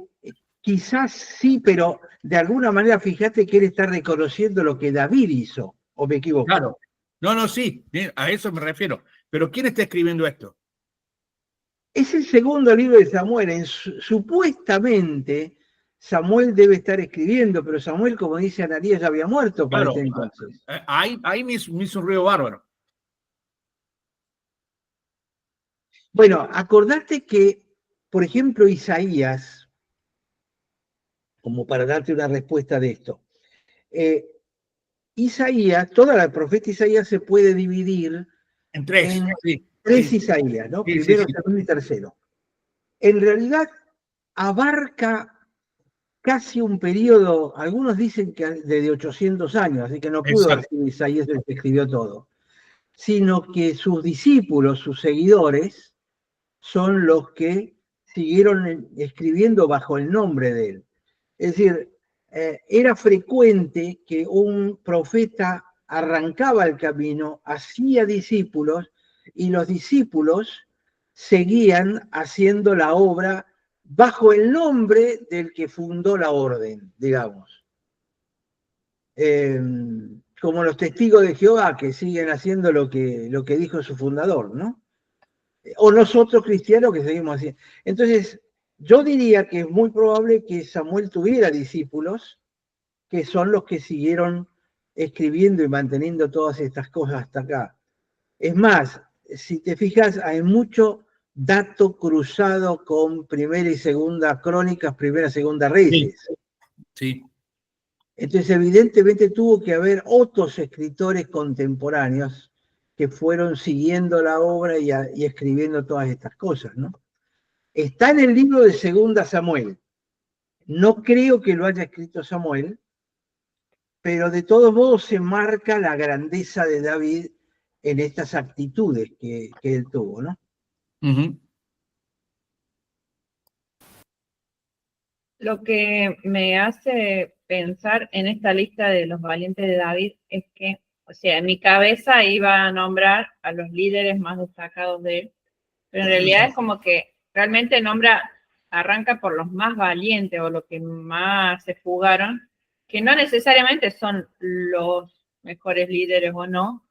quizás sí, pero de alguna manera fíjate que él está reconociendo lo que David hizo, ¿o me equivoco? Claro. No, sí, a eso me refiero. Pero ¿quién está escribiendo esto? Es el segundo libro de Samuel. Supuestamente Samuel debe estar escribiendo, pero Samuel, como dice Ananías, ya había muerto para este entonces. Ahí me hizo un ruido bárbaro. Bueno, acordate que, por ejemplo, Isaías, como para darte una respuesta de esto, Isaías, toda la profeta Isaías se puede dividir En tres. en Sí, tres sí, Isaías, ¿no? sí, sí, Primero, sí. segundo y tercero. En realidad abarca casi un periodo, algunos dicen que de 800 años, así que no pudo haber Exacto. sido Isaías el que escribió todo, sino que sus discípulos, sus seguidores, son los que siguieron escribiendo bajo el nombre de él. Es decir, era frecuente que un profeta arrancaba el camino, hacía discípulos, y los discípulos seguían haciendo la obra bajo el nombre del que fundó la orden, digamos. Como los testigos de Jehová que siguen haciendo lo que dijo su fundador, ¿no? O nosotros cristianos que seguimos haciendo. Entonces, yo diría que es muy probable que Samuel tuviera discípulos que son los que siguieron escribiendo y manteniendo todas estas cosas hasta acá. Es más, si te fijas, hay mucho dato cruzado con Primera y Segunda Crónicas, Primera y Segunda Reyes. Sí. Entonces, evidentemente tuvo que haber otros escritores contemporáneos que fueron siguiendo la obra y escribiendo todas estas cosas, ¿no? Está en el libro de Segunda Samuel. No creo que lo haya escrito Samuel, pero de todos modos se marca la grandeza de David en estas actitudes que él tuvo, ¿no? Ujú. Lo que me hace pensar en esta lista de los valientes de David es que, o sea, en mi cabeza iba a nombrar a los líderes más destacados de él, pero en realidad es como que realmente arranca por los más valientes o los que más se fugaron, que no necesariamente son los mejores líderes o no,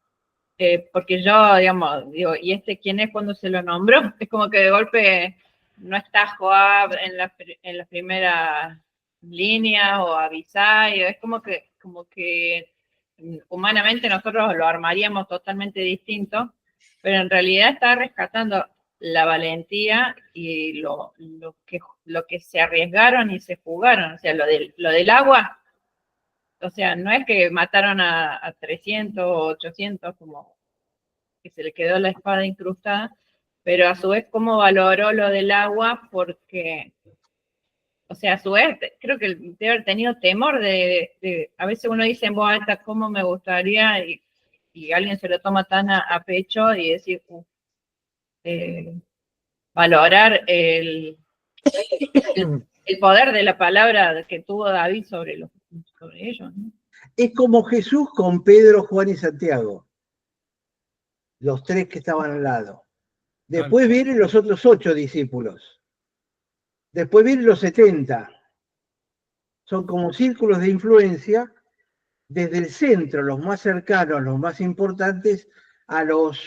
porque yo, digamos, digo, ¿y este quién es cuando se lo nombró? Es como que de golpe no está Joab en las primeras líneas o Abisai, es como que humanamente nosotros lo armaríamos totalmente distinto, pero en realidad está rescatando la valentía y lo que se arriesgaron y se jugaron, o sea, lo del agua, o sea, no es que mataron a 300 o 800 como que se le quedó la espada incrustada, pero a su vez cómo valoró lo del agua porque, o sea, a su vez creo que debe haber tenido temor a veces uno dice en voz alta cómo me gustaría y alguien se lo toma tan a pecho y decir, valorar el poder de la palabra que tuvo David sobre ellos, ¿no? Es como Jesús con Pedro, Juan y Santiago, los tres que estaban al lado. Después vienen los otros 8 discípulos. Después vienen los 70. Son como círculos de influencia desde el centro, los más cercanos, los más importantes, a los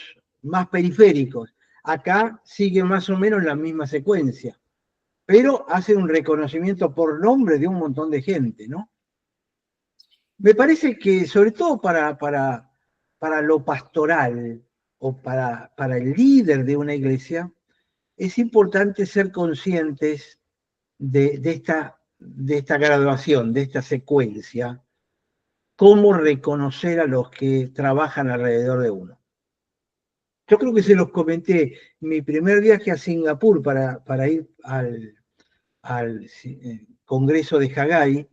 más periféricos. Acá sigue más o menos la misma secuencia, pero hace un reconocimiento por nombre de un montón de gente, ¿no? Me parece que, sobre todo para lo pastoral o para el líder de una iglesia, es importante ser conscientes de esta graduación, de esta secuencia, cómo reconocer a los que trabajan alrededor de uno. Yo creo que se los comenté, mi primer viaje a Singapur para ir al Congreso de Haggai,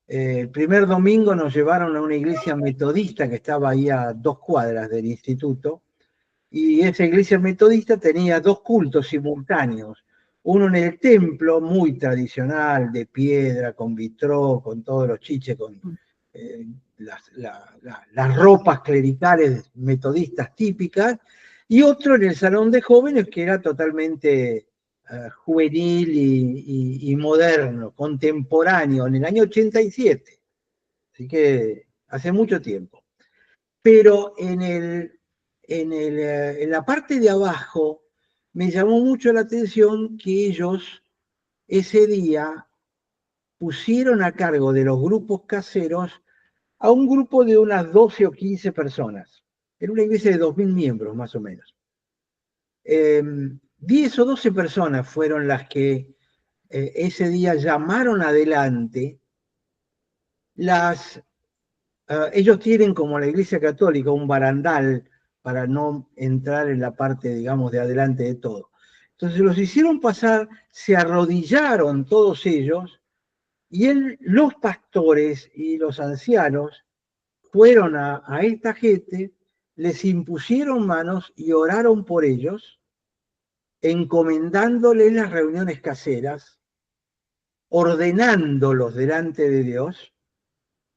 el primer domingo nos llevaron a una iglesia metodista que estaba ahí a 2 cuadras del instituto, y esa iglesia metodista tenía 2 cultos simultáneos, uno en el templo, muy tradicional, de piedra, con vitró, con todos los chiches, con las ropas clericales metodistas típicas, y otro en el salón de jóvenes que era totalmente juvenil y moderno, contemporáneo, en el año 87, así que hace mucho tiempo. Pero en la parte de abajo me llamó mucho la atención que ellos ese día pusieron a cargo de los grupos caseros a un grupo de unas 12 o 15 personas. Era una iglesia de 2.000 miembros, más o menos. 10 o 12 personas fueron las que ese día llamaron adelante ellos tienen como la Iglesia Católica un barandal para no entrar en la parte, digamos, de adelante de todo. Entonces los hicieron pasar, se arrodillaron todos ellos, y los pastores y los ancianos fueron a esta gente, les impusieron manos y oraron por ellos, encomendándoles las reuniones caseras, ordenándolos delante de Dios,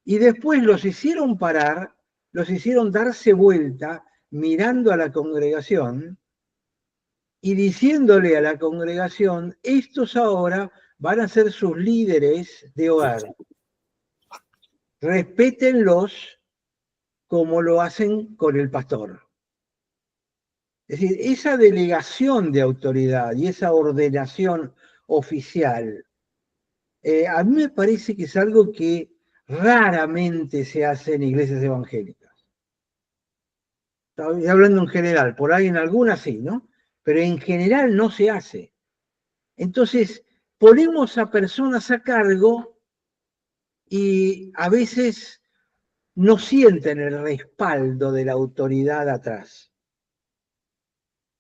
y después los hicieron parar, los hicieron darse vuelta, mirando a la congregación y diciéndole a la congregación: estos ahora van a ser sus líderes de hogar. Respétenlos como lo hacen con el pastor. Es decir, esa delegación de autoridad y esa ordenación oficial, a mí me parece que es algo que raramente se hace en iglesias evangélicas. Estoy hablando en general, por ahí en algunas sí, ¿no? Pero en general no se hace. Entonces, ponemos a personas a cargo y a veces no sienten el respaldo de la autoridad atrás.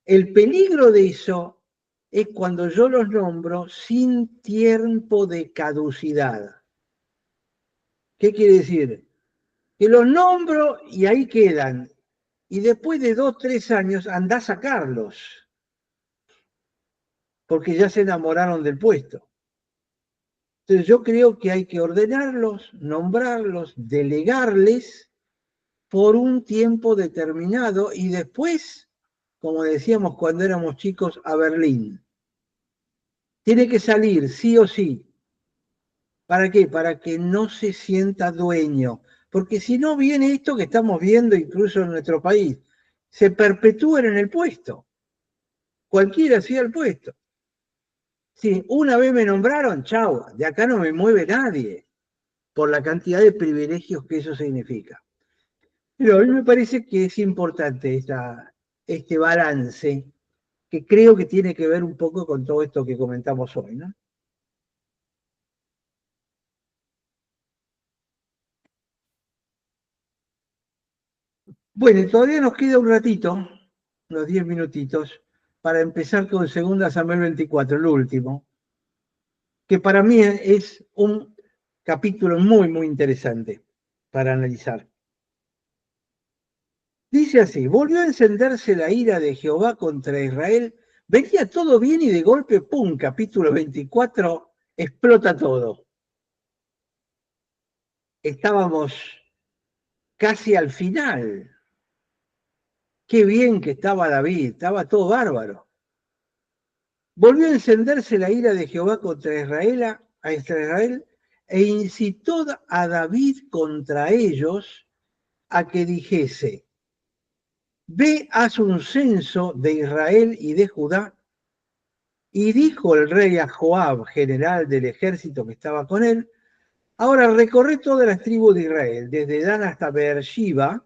El peligro de eso es cuando yo los nombro sin tiempo de caducidad. ¿Qué quiere decir? Que los nombro y ahí quedan. Y después de 2 o 3 años andá a sacarlos, porque ya se enamoraron del puesto. Entonces yo creo que hay que ordenarlos, nombrarlos, delegarles por un tiempo determinado y después, como decíamos cuando éramos chicos, a Berlín. Tiene que salir sí o sí. ¿Para qué? Para que no se sienta dueño. Porque si no viene esto que estamos viendo incluso en nuestro país, se perpetúan en el puesto. Cualquiera hacía el puesto. Sí, una vez me nombraron, chau, de acá no me mueve nadie, por la cantidad de privilegios que eso significa. Pero a mí me parece que es importante este balance, que creo que tiene que ver un poco con todo esto que comentamos hoy, ¿no? Bueno, todavía nos queda un ratito, unos 10 minutitos, para empezar con 2 Samuel 24, el último, que para mí es un capítulo muy, muy interesante para analizar. Dice así: volvió a encenderse la ira de Jehová contra Israel, venía todo bien y de golpe, ¡pum!, capítulo 24, explota todo. Estábamos casi al final. Qué bien que estaba David, estaba todo bárbaro. Volvió a encenderse la ira de Jehová contra Israel e incitó a David contra ellos a que dijese: ve, haz un censo de Israel y de Judá. Y dijo el rey a Joab, general del ejército que estaba con él: ahora recorre todas las tribus de Israel, desde Dan hasta Beersheba,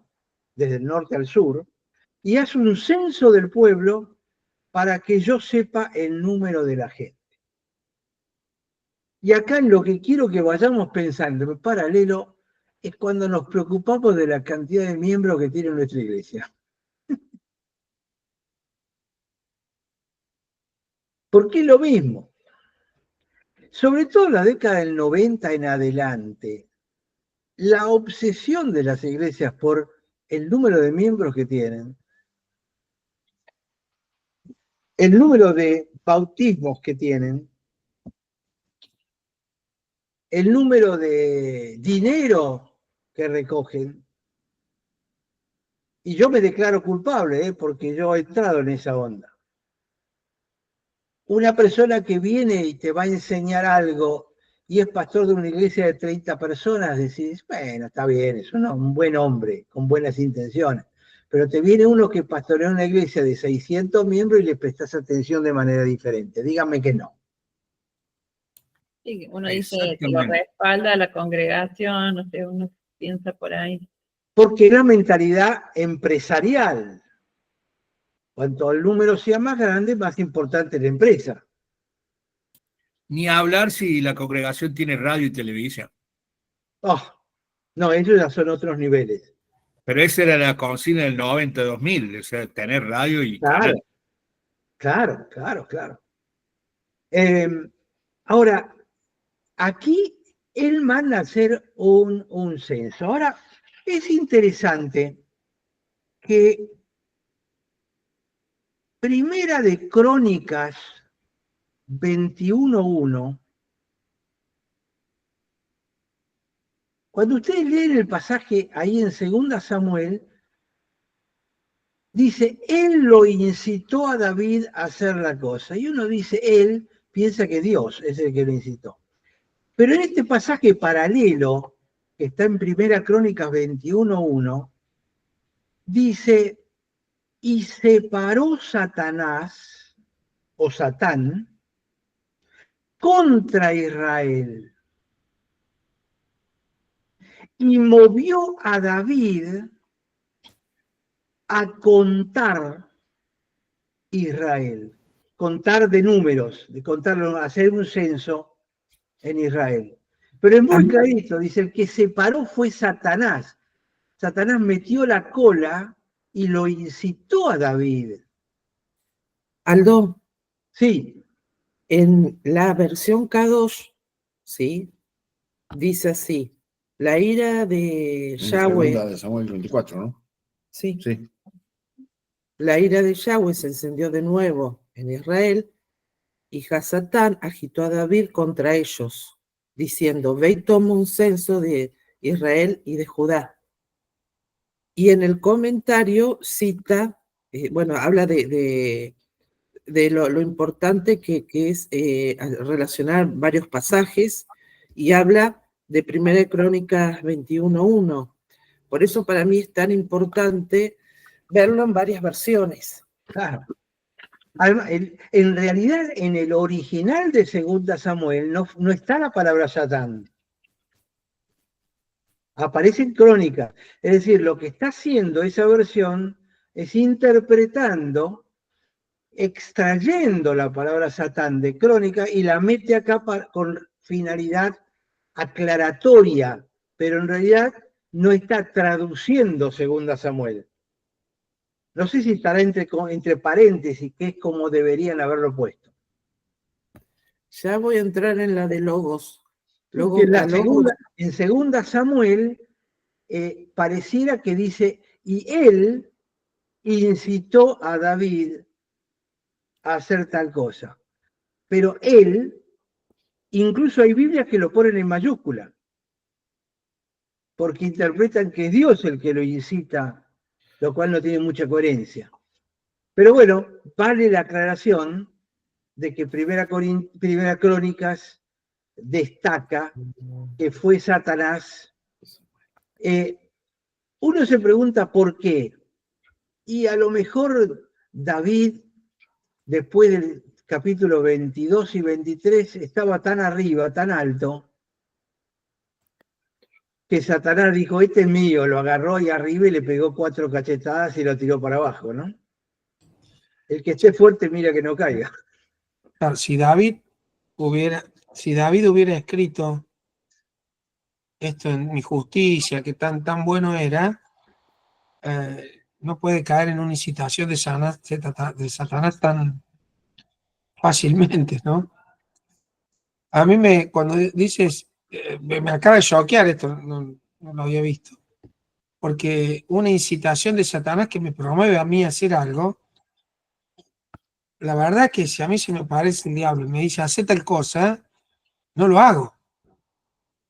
desde el norte al sur, y haz un censo del pueblo para que yo sepa el número de la gente. Y acá en lo que quiero que vayamos pensando en paralelo es cuando nos preocupamos de la cantidad de miembros que tiene nuestra iglesia. Porque es lo mismo. Sobre todo en la década del 90 en adelante, la obsesión de las iglesias por el número de miembros que tienen, el número de bautismos que tienen, el número de dinero que recogen. Y yo me declaro culpable, porque yo he entrado en esa onda. Una persona que viene y te va a enseñar algo y es pastor de una iglesia de 30 personas, decís, bueno, está bien, es un buen hombre, con buenas intenciones. Pero te viene uno que pastorea una iglesia de 600 miembros y le prestas atención de manera diferente. Dígame que no. Sí, uno dice que lo respalda a la congregación, no sé, uno piensa por ahí. Porque es la mentalidad empresarial. Cuanto el número sea más grande, más importante es la empresa. Ni hablar si la congregación tiene radio y televisión. Oh, no, ellos ya son otros niveles. Pero esa era la consigna del 90-2000, o sea, tener radio y Claro, canal. claro. Ahora, aquí él manda a hacer un censo. Ahora, es interesante que Primera de Crónicas 21:1, cuando ustedes leen el pasaje ahí en 2 Samuel, dice, él lo incitó a David a hacer la cosa. Y uno dice, él piensa que Dios es el que lo incitó. Pero en este pasaje paralelo, que está en Primera Crónicas 21:1, dice, y separó Satanás, o Satán, contra Israel, y movió a David a contar Israel, contar de números, de contarlo, hacer un censo en Israel. Pero es muy clarito, dice, el que separó fue Satanás. Satanás metió la cola y lo incitó a David. Aldo, Sí, en la versión K2, ¿sí? Dice así, la ira de En segunda Yahweh, de Samuel 24, ¿no? sí, Sí. la ira de Yahweh se encendió de nuevo en Israel y Hasatán agitó a David contra ellos, diciendo, ve y toma un censo de Israel y de Judá. Y en el comentario cita, bueno, habla de lo importante que es relacionar varios pasajes y habla de Primera de Crónicas 21:1. Por eso para mí es tan importante verlo en varias versiones. claro. Además, en realidad, en el original de 2 Samuel no está la palabra Satán. Aparece en Crónica. Es decir, lo que está haciendo esa versión es interpretando, extrayendo la palabra Satán de Crónica y la mete acá con finalidad aclaratoria, pero en realidad no está traduciendo 2 Samuel. No sé si estará entre paréntesis, que es como deberían haberlo puesto. Ya voy a entrar en la de Logos. Que en 2 Samuel pareciera que dice, y él incitó a David a hacer tal cosa. Pero él, incluso hay Biblias que lo ponen en mayúscula, porque interpretan que es Dios el que lo incita, lo cual no tiene mucha coherencia. Pero bueno, vale la aclaración de que Primera Crónicas destaca que fue Satanás. Uno se pregunta por qué. Y a lo mejor David, después del capítulo 22 y 23, estaba tan arriba, tan alto, que Satanás dijo, este es mío, lo agarró ahí arriba y le pegó 4 cachetadas y lo tiró para abajo, ¿no? El que esté fuerte, mira que no caiga. Claro, si David hubiera escrito esto en Mi Justicia, que tan bueno era, no puede caer en una incitación de Satanás tan fácilmente, ¿no? A mí cuando dices, me acaba de choquear esto, no lo había visto, porque una incitación de Satanás que me promueve a mí a hacer algo, la verdad que si a mí se me parece el diablo y me dice, hace tal cosa, no lo hago,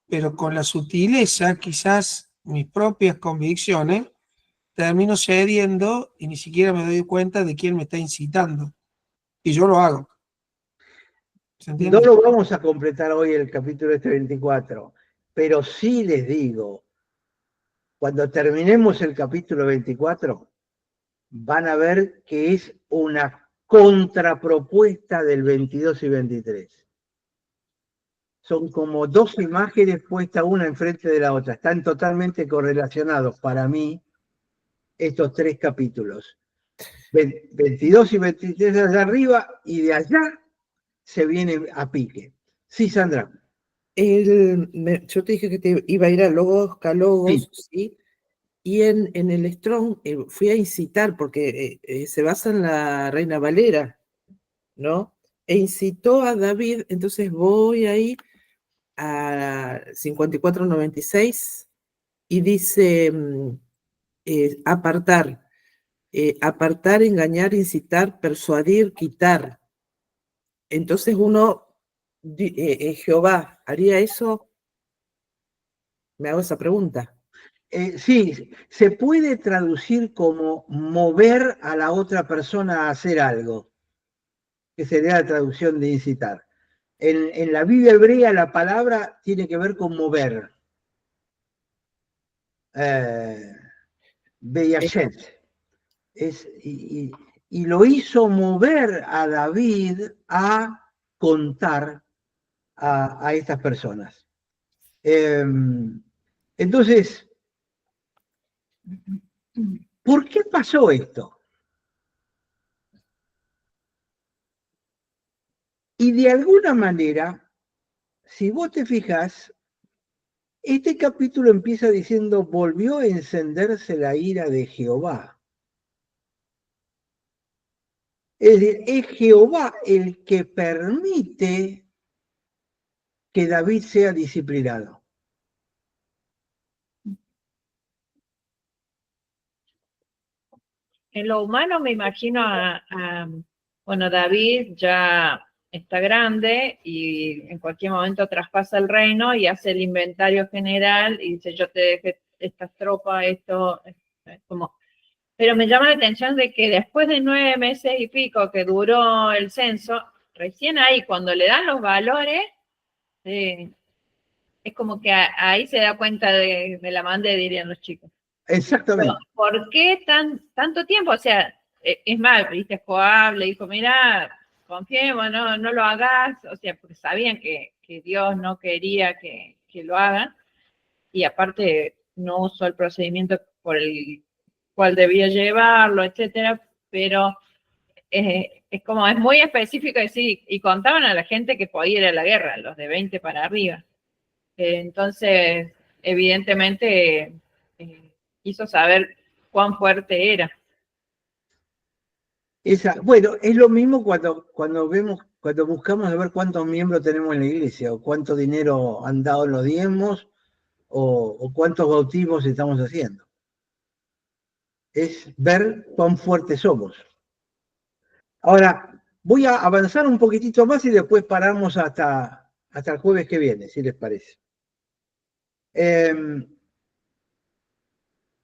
pero con la sutileza, quizás mis propias convicciones, termino cediendo y ni siquiera me doy cuenta de quién me está incitando, y yo lo hago. ¿Se entiende? No lo vamos a completar hoy el capítulo 24, pero sí les digo, cuando terminemos el capítulo 24, van a ver que es una contrapropuesta del 22 y 23. Son como 2 imágenes puestas una enfrente de la otra. Están totalmente correlacionados para mí estos 3 capítulos. 22 y 23 allá arriba, y de allá se viene a pique. Sí, Sandra. Yo te dije que te iba a ir a Logos, Calogos, Sí. ¿sí? Y en el Strong fui a incitar, porque se basa en la Reina Valera, ¿no? E incitó a David, entonces voy ahí a 5496 y dice apartar, apartar, engañar, incitar, persuadir, quitar. Entonces Jehová, ¿haría eso? Me hago esa pregunta. Sí, se puede traducir como mover a la otra persona a hacer algo, que sería la traducción de incitar. En la Biblia hebrea la palabra tiene que ver con mover. Beyashet. Y lo hizo mover a David a contar a estas personas. Entonces, ¿por qué pasó esto? Y de alguna manera, si vos te fijas, este capítulo empieza diciendo, volvió a encenderse la ira de Jehová. Es decir, es Jehová el que permite que David sea disciplinado. En lo humano me imagino bueno, David ya está grande y en cualquier momento traspasa el reino y hace el inventario general y dice, yo te dejé estas tropas, esto, como... Pero me llama la atención de que después de 9 meses y pico que duró el censo, recién ahí, cuando le dan los valores, es como que ahí se da cuenta de la mande, dirían los chicos. Exactamente. ¿Por qué tanto tiempo? O sea, es más, viste, Joab le dijo, mira, confiemos, no lo hagas, o sea, porque sabían que Dios no quería que lo hagan, y aparte no usó el procedimiento por el cual debía llevarlo, etcétera, pero es como, es muy específico decir, y contaban a la gente que podía ir a la guerra, los de 20 para arriba. Entonces, evidentemente, quiso saber cuán fuerte era. Bueno, es lo mismo cuando buscamos ver cuántos miembros tenemos en la iglesia, o cuánto dinero han dado en los diezmos, o cuántos bautismos estamos haciendo. Es ver cuán fuertes somos. Ahora, voy a avanzar un poquitito más y después paramos hasta el jueves que viene, si les parece.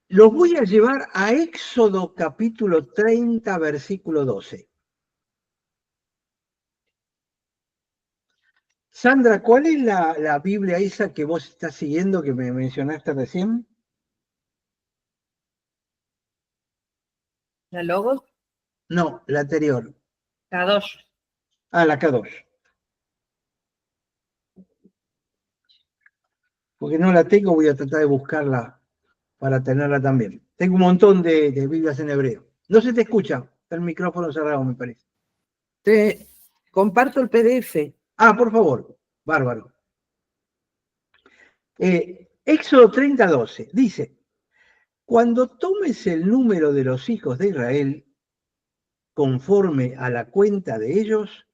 Los voy a llevar a Éxodo capítulo 30, versículo 12. Sandra, ¿cuál es la Biblia esa que vos estás siguiendo, que me mencionaste recién? ¿La Logos? No, la anterior. Kadosh. La K2. Porque no la tengo, voy a tratar de buscarla para tenerla también. Tengo un montón de Biblias en hebreo. No se te escucha, está el micrófono cerrado, me parece. Te comparto el PDF. Por favor, bárbaro. Éxodo 30, 12, dice, cuando tomes el número de los hijos de Israel, conforme a la cuenta de ellos,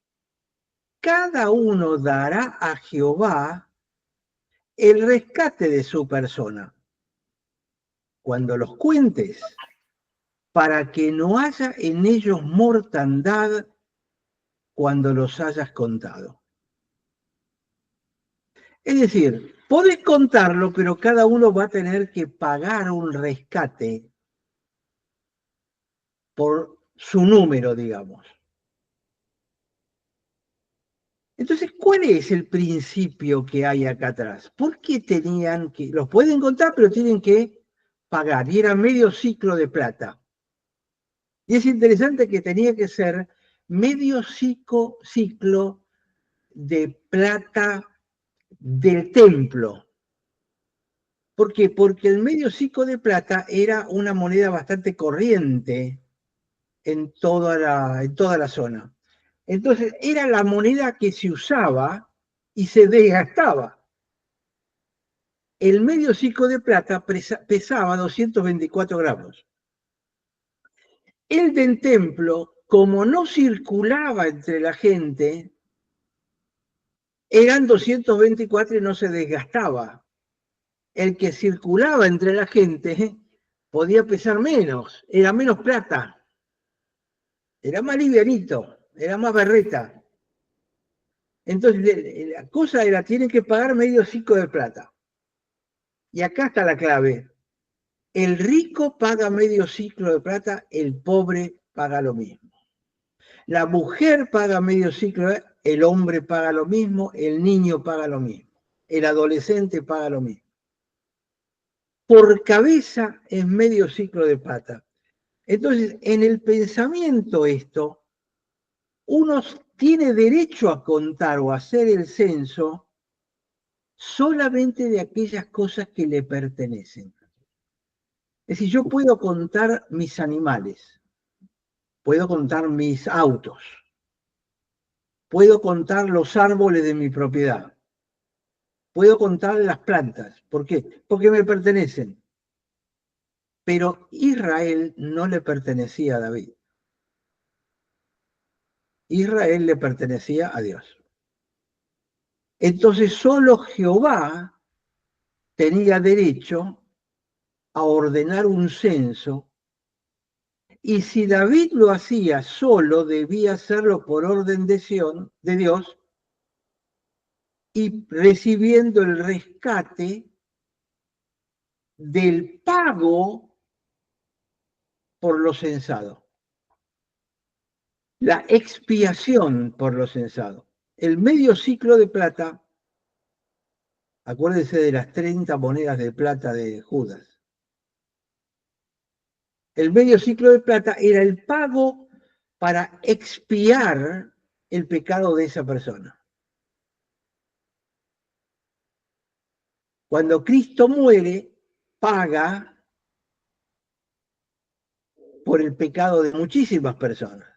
cada uno dará a Jehová el rescate de su persona. Cuando los cuentes, para que no haya en ellos mortandad cuando los hayas contado. Es decir, podés contarlo, pero cada uno va a tener que pagar un rescate por su número, digamos. Entonces, ¿cuál es el principio que hay acá atrás? ¿Por qué tenían que, los pueden contar, pero tienen que pagar? Y era medio ciclo de plata. Y es interesante que tenía que ser medio ciclo de plata del templo. ¿Por qué? Porque el medio ciclo de plata era una moneda bastante corriente en toda la zona. Entonces, era la moneda que se usaba y se desgastaba. El medio ciclo de plata pesaba 224 gramos. El del templo, como no circulaba entre la gente, eran 224 y no se desgastaba. El que circulaba entre la gente podía pesar menos, era menos plata, era más livianito, era más berreta. Entonces, la cosa era, tienen que pagar medio ciclo de plata. Y acá está la clave. El rico paga medio ciclo de plata, el pobre paga lo mismo. La mujer paga medio ciclo, el hombre paga lo mismo, el niño paga lo mismo, el adolescente paga lo mismo. Por cabeza es medio ciclo de plata. Entonces, en el pensamiento esto, uno tiene derecho a contar o a hacer el censo solamente de aquellas cosas que le pertenecen. Es decir, yo puedo contar mis animales, puedo contar mis autos, puedo contar los árboles de mi propiedad, puedo contar las plantas. ¿Por qué? Porque me pertenecen. Pero Israel no le pertenecía a David. Israel le pertenecía a Dios. Entonces solo Jehová tenía derecho a ordenar un censo, y si David lo hacía solo, debía hacerlo por orden de Dios y recibiendo el rescate del pago por lo censado. La expiación por lo censado. El medio ciclo de plata, acuérdense de las 30 monedas de plata de Judas. El medio ciclo de plata era el pago para expiar el pecado de esa persona. Cuando Cristo muere, paga por el pecado de muchísimas personas.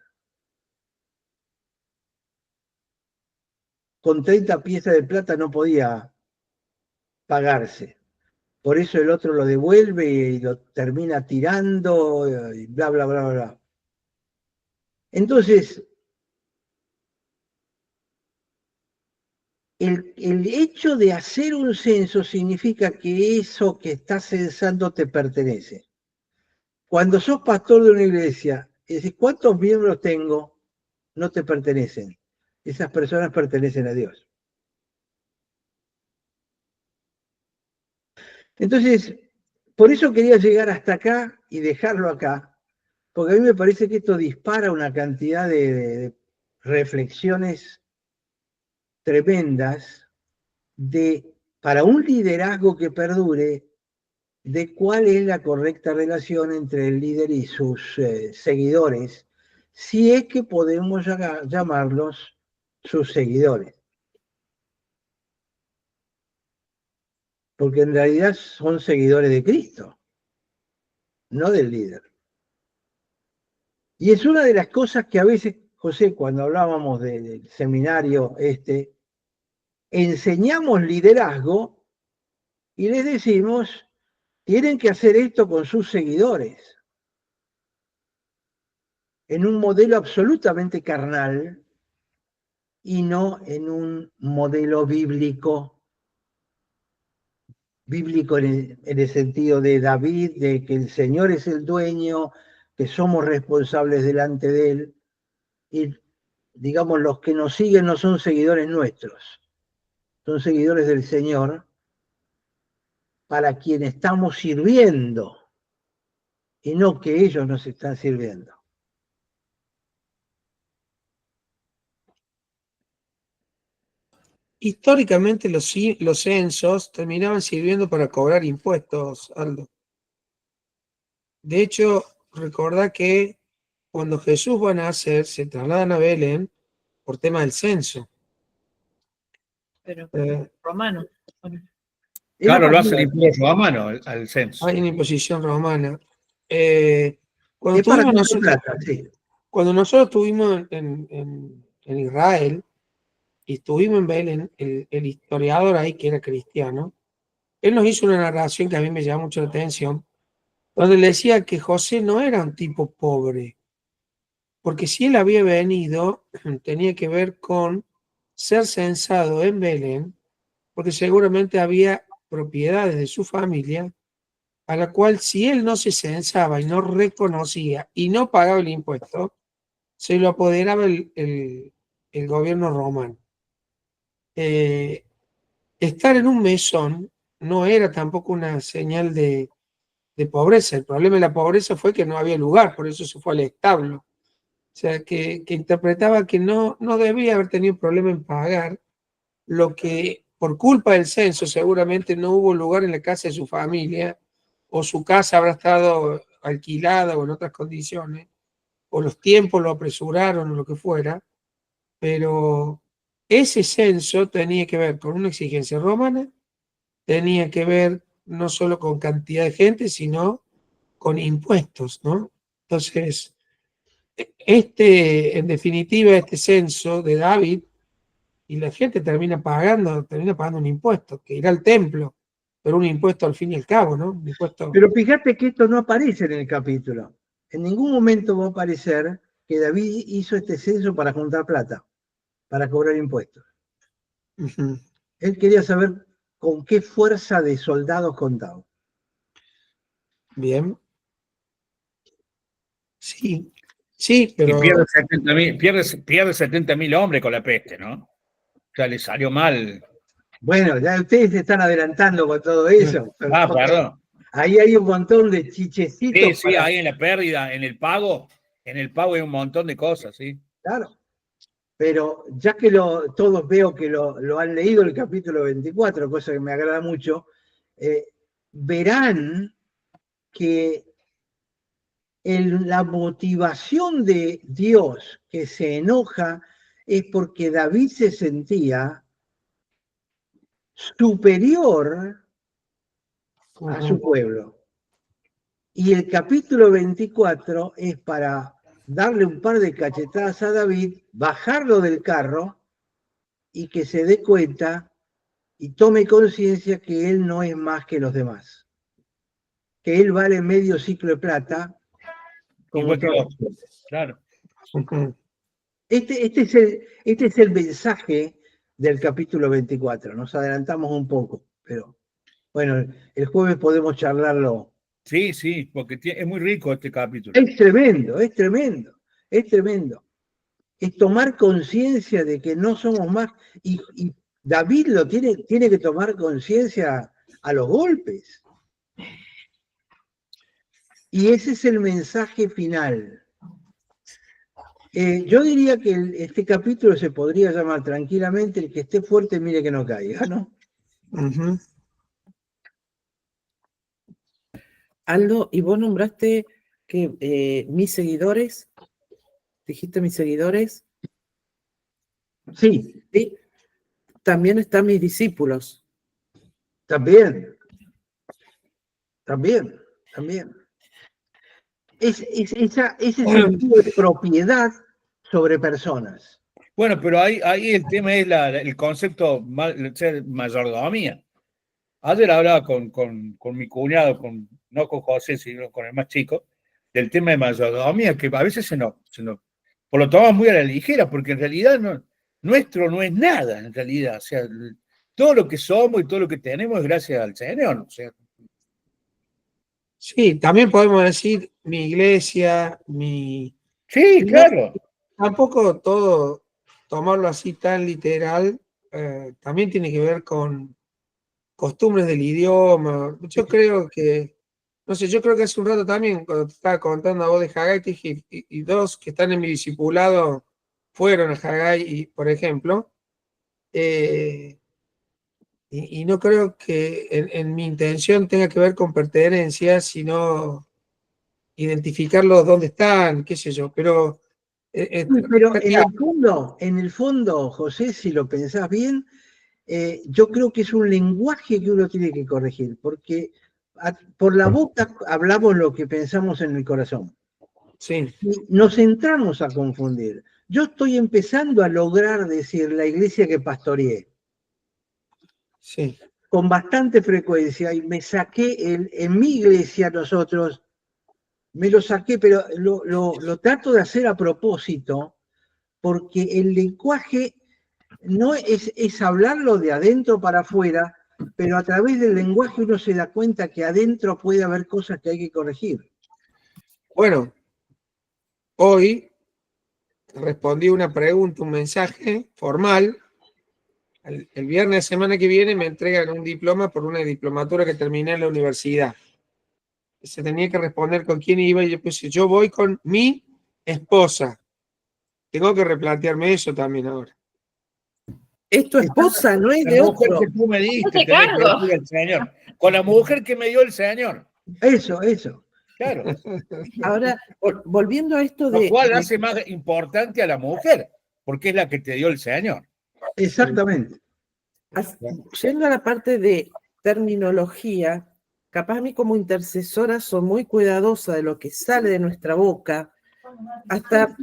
Con 30 piezas de plata no podía pagarse. Por eso el otro lo devuelve y lo termina tirando y bla, bla, bla, bla. Entonces, el hecho de hacer un censo significa que eso que estás censando te pertenece. Cuando sos pastor de una iglesia, y decís, ¿cuántos miembros tengo? No te pertenecen. Esas personas pertenecen a Dios. Entonces, por eso quería llegar hasta acá y dejarlo acá, porque a mí me parece que esto dispara una cantidad de reflexiones tremendas para un liderazgo que perdure, de cuál es la correcta relación entre el líder y sus seguidores, si es que podemos llamarlos sus seguidores. Porque en realidad son seguidores de Cristo, no del líder. Y es una de las cosas que a veces, José, cuando hablábamos del seminario enseñamos liderazgo y les decimos, tienen que hacer esto con sus seguidores, en un modelo absolutamente carnal y no en un modelo bíblico en el sentido de David, de que el Señor es el dueño, que somos responsables delante de Él, y digamos, los que nos siguen no son seguidores nuestros, son seguidores del Señor, para quien estamos sirviendo, y no que ellos nos están sirviendo. Históricamente los censos terminaban sirviendo para cobrar impuestos, Aldo. De hecho, recordá que cuando Jesús va a nacer, se trasladan a Belén por tema del censo. Pero romano. Bueno, Claro, lo hace el impuesto a mano al censo. Hay una imposición romana. Cuando Es para tuvimos tener nosotros, plata, sí. Cuando nosotros estuvimos en Israel y estuvimos en Belén, el historiador ahí, que era cristiano, él nos hizo una narración que a mí me llamó mucho la atención, donde le decía que José no era un tipo pobre, porque si él había venido, tenía que ver con ser censado en Belén, porque seguramente había propiedades de su familia a la cual si él no se censaba y no reconocía y no pagaba el impuesto, se lo apoderaba el gobierno romano. Estar en un mesón no era tampoco una señal de pobreza. El problema de la pobreza fue que no había lugar, por eso se fue al establo. O sea, que interpretaba que no debía haber tenido problema en pagar, lo que por culpa del censo seguramente no hubo lugar en la casa de su familia, o su casa habrá estado alquilada o en otras condiciones, o los tiempos lo apresuraron o lo que fuera, pero ese censo tenía que ver con una exigencia romana, tenía que ver no solo con cantidad de gente, sino con impuestos, ¿no? Entonces, en definitiva, este censo de David, y la gente termina pagando un impuesto, que irá al templo, pero un impuesto al fin y al cabo, ¿no? Un impuesto. Pero fíjate que esto no aparece en el capítulo. En ningún momento va a aparecer que David hizo este censo para juntar plata, para cobrar impuestos. Uh-huh. Él quería saber con qué fuerza de soldados contaba. Bien. Sí, sí, pero... Y pierde 70.000 hombres con la peste, ¿no? O sea, le salió mal. Bueno, ya ustedes se están adelantando con todo eso. Perdón. Ahí hay un montón de chichecitos. Sí, ahí en la pérdida, en el pago hay un montón de cosas, sí. Claro. Pero ya que todos veo que lo han leído el capítulo 24, cosa que me agrada mucho, verán que la motivación de Dios que se enoja es porque David se sentía superior a su pueblo. Y el capítulo 24 es para darle un par de cachetadas a David, bajarlo del carro y que se dé cuenta y tome conciencia que él no es más que los demás. Que él vale medio ciclo de plata. Como todos. Claro. Este es el mensaje del capítulo 24. Nos adelantamos un poco, pero bueno, el jueves podemos charlarlo. Sí, porque es muy rico este capítulo. Es tremendo, es tremendo, es tremendo. Es tomar conciencia de que no somos más. Y David tiene que tomar conciencia a los golpes. Y ese es el mensaje final. Yo diría que este capítulo se podría llamar tranquilamente el que esté fuerte mire que no caiga, ¿no? Uh-huh. Aldo, ¿y vos nombraste que mis seguidores? ¿Dijiste mis seguidores? Sí. Sí. También están mis discípulos. También. Ese sentido de propiedad sobre personas. Bueno, pero ahí el tema es el concepto de mayordomía. Ayer hablaba con mi cuñado, no con José, sino con el más chico, del tema de mayordomía, que a veces por lo tomamos muy a la ligera, porque en realidad nuestro no es nada, en realidad. O sea, todo lo que somos y todo lo que tenemos es gracias al Señor, ¿no? O sea, sí, también podemos decir mi iglesia, sí, claro. Tampoco todo tomarlo así tan literal, también tiene que ver con costumbres del idioma. Yo creo que hace un rato también, cuando te estaba contando a vos de Haggai, te dije, y dos que están en mi discipulado fueron a Haggai, por ejemplo, y no creo que en mi intención tenga que ver con pertenencia, sino identificarlos dónde están, qué sé yo, pero... Pero en el fondo, José, si lo pensás bien, yo creo que es un lenguaje que uno tiene que corregir, porque por la boca hablamos lo que pensamos en el corazón. Sí, Y nos entramos a confundir. Yo estoy empezando a lograr decir la iglesia que pastoreé sí. con bastante frecuencia y me saqué en mi iglesia nosotros, me lo saqué, pero lo trato de hacer a propósito porque el lenguaje no es hablarlo de adentro para afuera, pero a través del lenguaje uno se da cuenta que adentro puede haber cosas que hay que corregir. Bueno, hoy respondí una pregunta, un mensaje formal. El viernes de semana que viene me entregan un diploma por una diplomatura que terminé en la universidad. Se tenía que responder con quién iba y yo puse, yo voy con mi esposa. Tengo que replantearme eso también ahora. Es tu esposa, no es La de mujer otro. que tú me diste, Hazte tenés que cargo. decir el Señor. Con la mujer que me dio el Señor. Eso. Claro. Ahora, volviendo a esto Lo cual de hace más importante a la mujer, porque es la que te dio el Señor. Exactamente. yendo a la parte de terminología, capaz a mí como intercesora soy muy cuidadosa de lo que sale de nuestra boca, hasta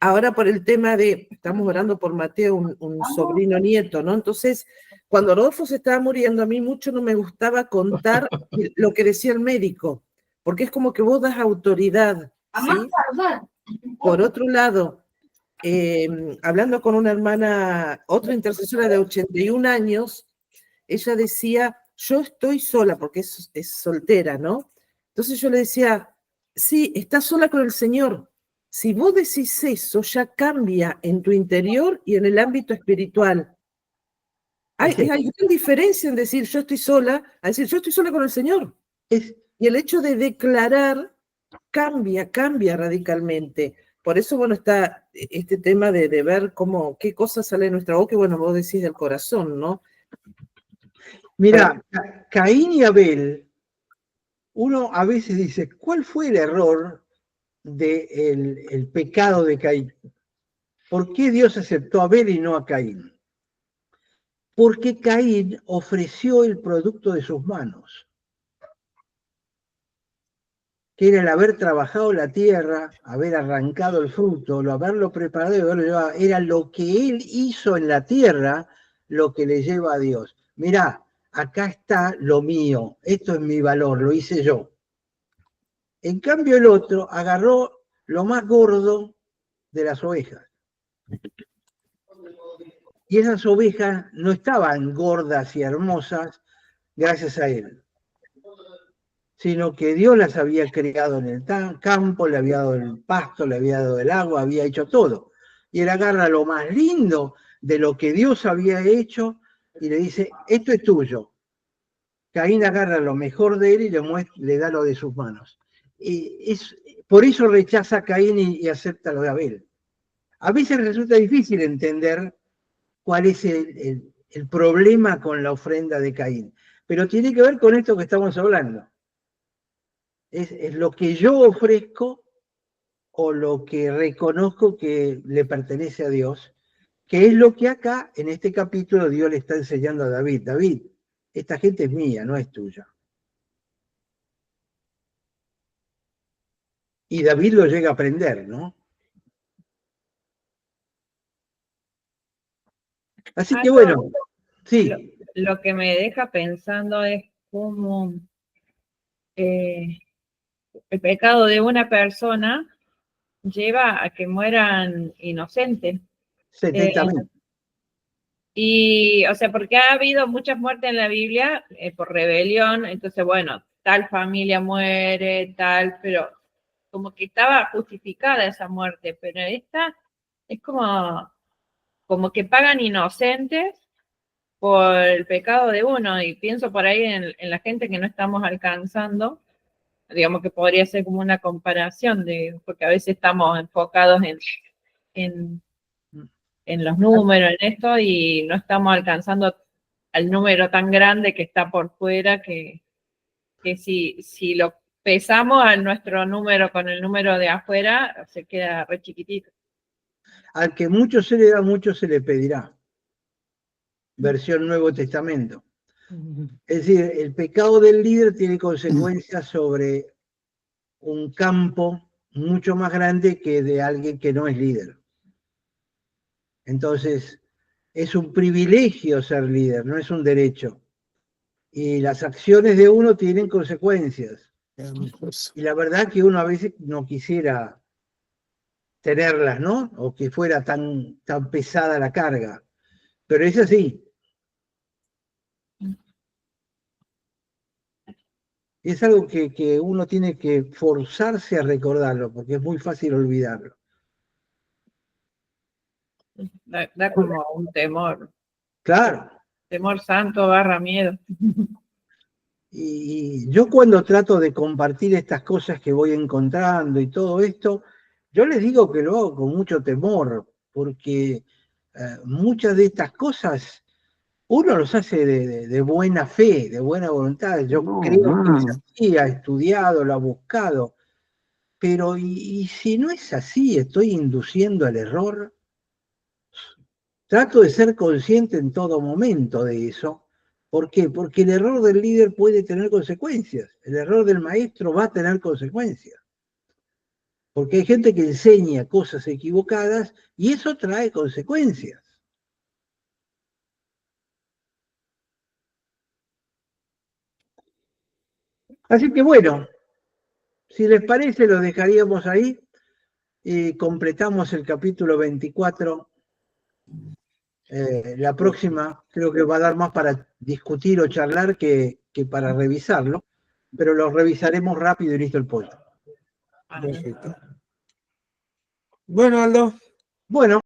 ahora por el tema de, estamos orando por Mateo, un sobrino nieto, ¿no? Entonces, cuando Rodolfo se estaba muriendo, a mí mucho no me gustaba contar lo que decía el médico, porque es como que vos das autoridad, ¿sí? Por otro lado, hablando con una hermana, otra intercesora de 81 años, ella decía, yo estoy sola, porque es soltera, ¿no? Entonces yo le decía, sí, estás sola con el Señor. Si vos decís eso, ya cambia en tu interior y en el ámbito espiritual. Hay gran diferencia en decir yo estoy sola, a decir yo estoy sola con el Señor. Y el hecho de declarar cambia radicalmente. Por eso, bueno, está este tema de ver qué cosas sale de nuestra boca, y bueno, vos decís del corazón, ¿no? Mira, Caín y Abel, uno a veces dice, ¿cuál fue el error del pecado de Caín? ¿Por qué Dios aceptó a Abel y no a Caín? Porque Caín ofreció el producto de sus manos, que era el haber trabajado la tierra, haber arrancado el fruto, haberlo preparado y haberlo llevado. Era lo que él hizo en la tierra lo que le lleva a Dios. Mirá, acá está lo mío, esto es mi valor, lo hice yo. En cambio el otro agarró lo más gordo de las ovejas. Y esas ovejas no estaban gordas y hermosas gracias a él, sino que Dios las había creado en el campo, le había dado el pasto, le había dado el agua, había hecho todo. Y él agarra lo más lindo de lo que Dios había hecho y le dice, esto es tuyo. Caín agarra lo mejor de él y le da lo de sus manos. Y por eso rechaza a Caín y acepta lo de Abel. A veces resulta difícil entender cuál es el problema con la ofrenda de Caín, pero tiene que ver con esto que estamos hablando. Es lo que yo ofrezco o lo que reconozco que le pertenece a Dios, que es lo que acá, en este capítulo, Dios le está enseñando a David. David, esta gente es mía, no es tuya. Y David lo llega a aprender, ¿no? Así que bueno, sí. Lo que me deja pensando es cómo el pecado de una persona lleva a que mueran inocentes. 70.000. Y, o sea, porque ha habido muchas muertes en la Biblia por rebelión, entonces, bueno, tal familia muere, tal, pero como que estaba justificada esa muerte, pero esta es como que pagan inocentes por el pecado de uno, y pienso por ahí en la gente que no estamos alcanzando, digamos que podría ser como una comparación, porque a veces estamos enfocados en los números, en esto, y no estamos alcanzando al número tan grande que está por fuera, que si lo pesamos a nuestro número con el número de afuera, se queda re chiquitito. Al que mucho se le da, mucho se le pedirá. Versión Nuevo Testamento. Es decir, el pecado del líder tiene consecuencias sobre un campo mucho más grande que de alguien que no es líder. Entonces, es un privilegio ser líder, no es un derecho. Y las acciones de uno tienen consecuencias. Y la verdad que uno a veces no quisiera tenerlas, ¿no? O que fuera tan pesada la carga. Pero es así. Es algo que uno tiene que forzarse a recordarlo, porque es muy fácil olvidarlo. Da como un temor. Claro. Temor santo / miedo. Y yo cuando trato de compartir estas cosas que voy encontrando y todo esto, yo les digo que lo hago con mucho temor, porque muchas de estas cosas uno los hace de buena fe, de buena voluntad. Yo creo que es así, ha estudiado, lo ha buscado. Pero y si no es así, estoy induciendo al error. Trato de ser consciente en todo momento de eso. ¿Por qué? Porque el error del líder puede tener consecuencias. El error del maestro va a tener consecuencias. Porque hay gente que enseña cosas equivocadas y eso trae consecuencias. Así que bueno, si les parece, lo dejaríamos ahí y completamos el capítulo 24. La próxima creo que va a dar más para discutir o charlar que para revisarlo, pero lo revisaremos rápido y listo el pollo. Perfecto. Bueno, Aldo. Bueno.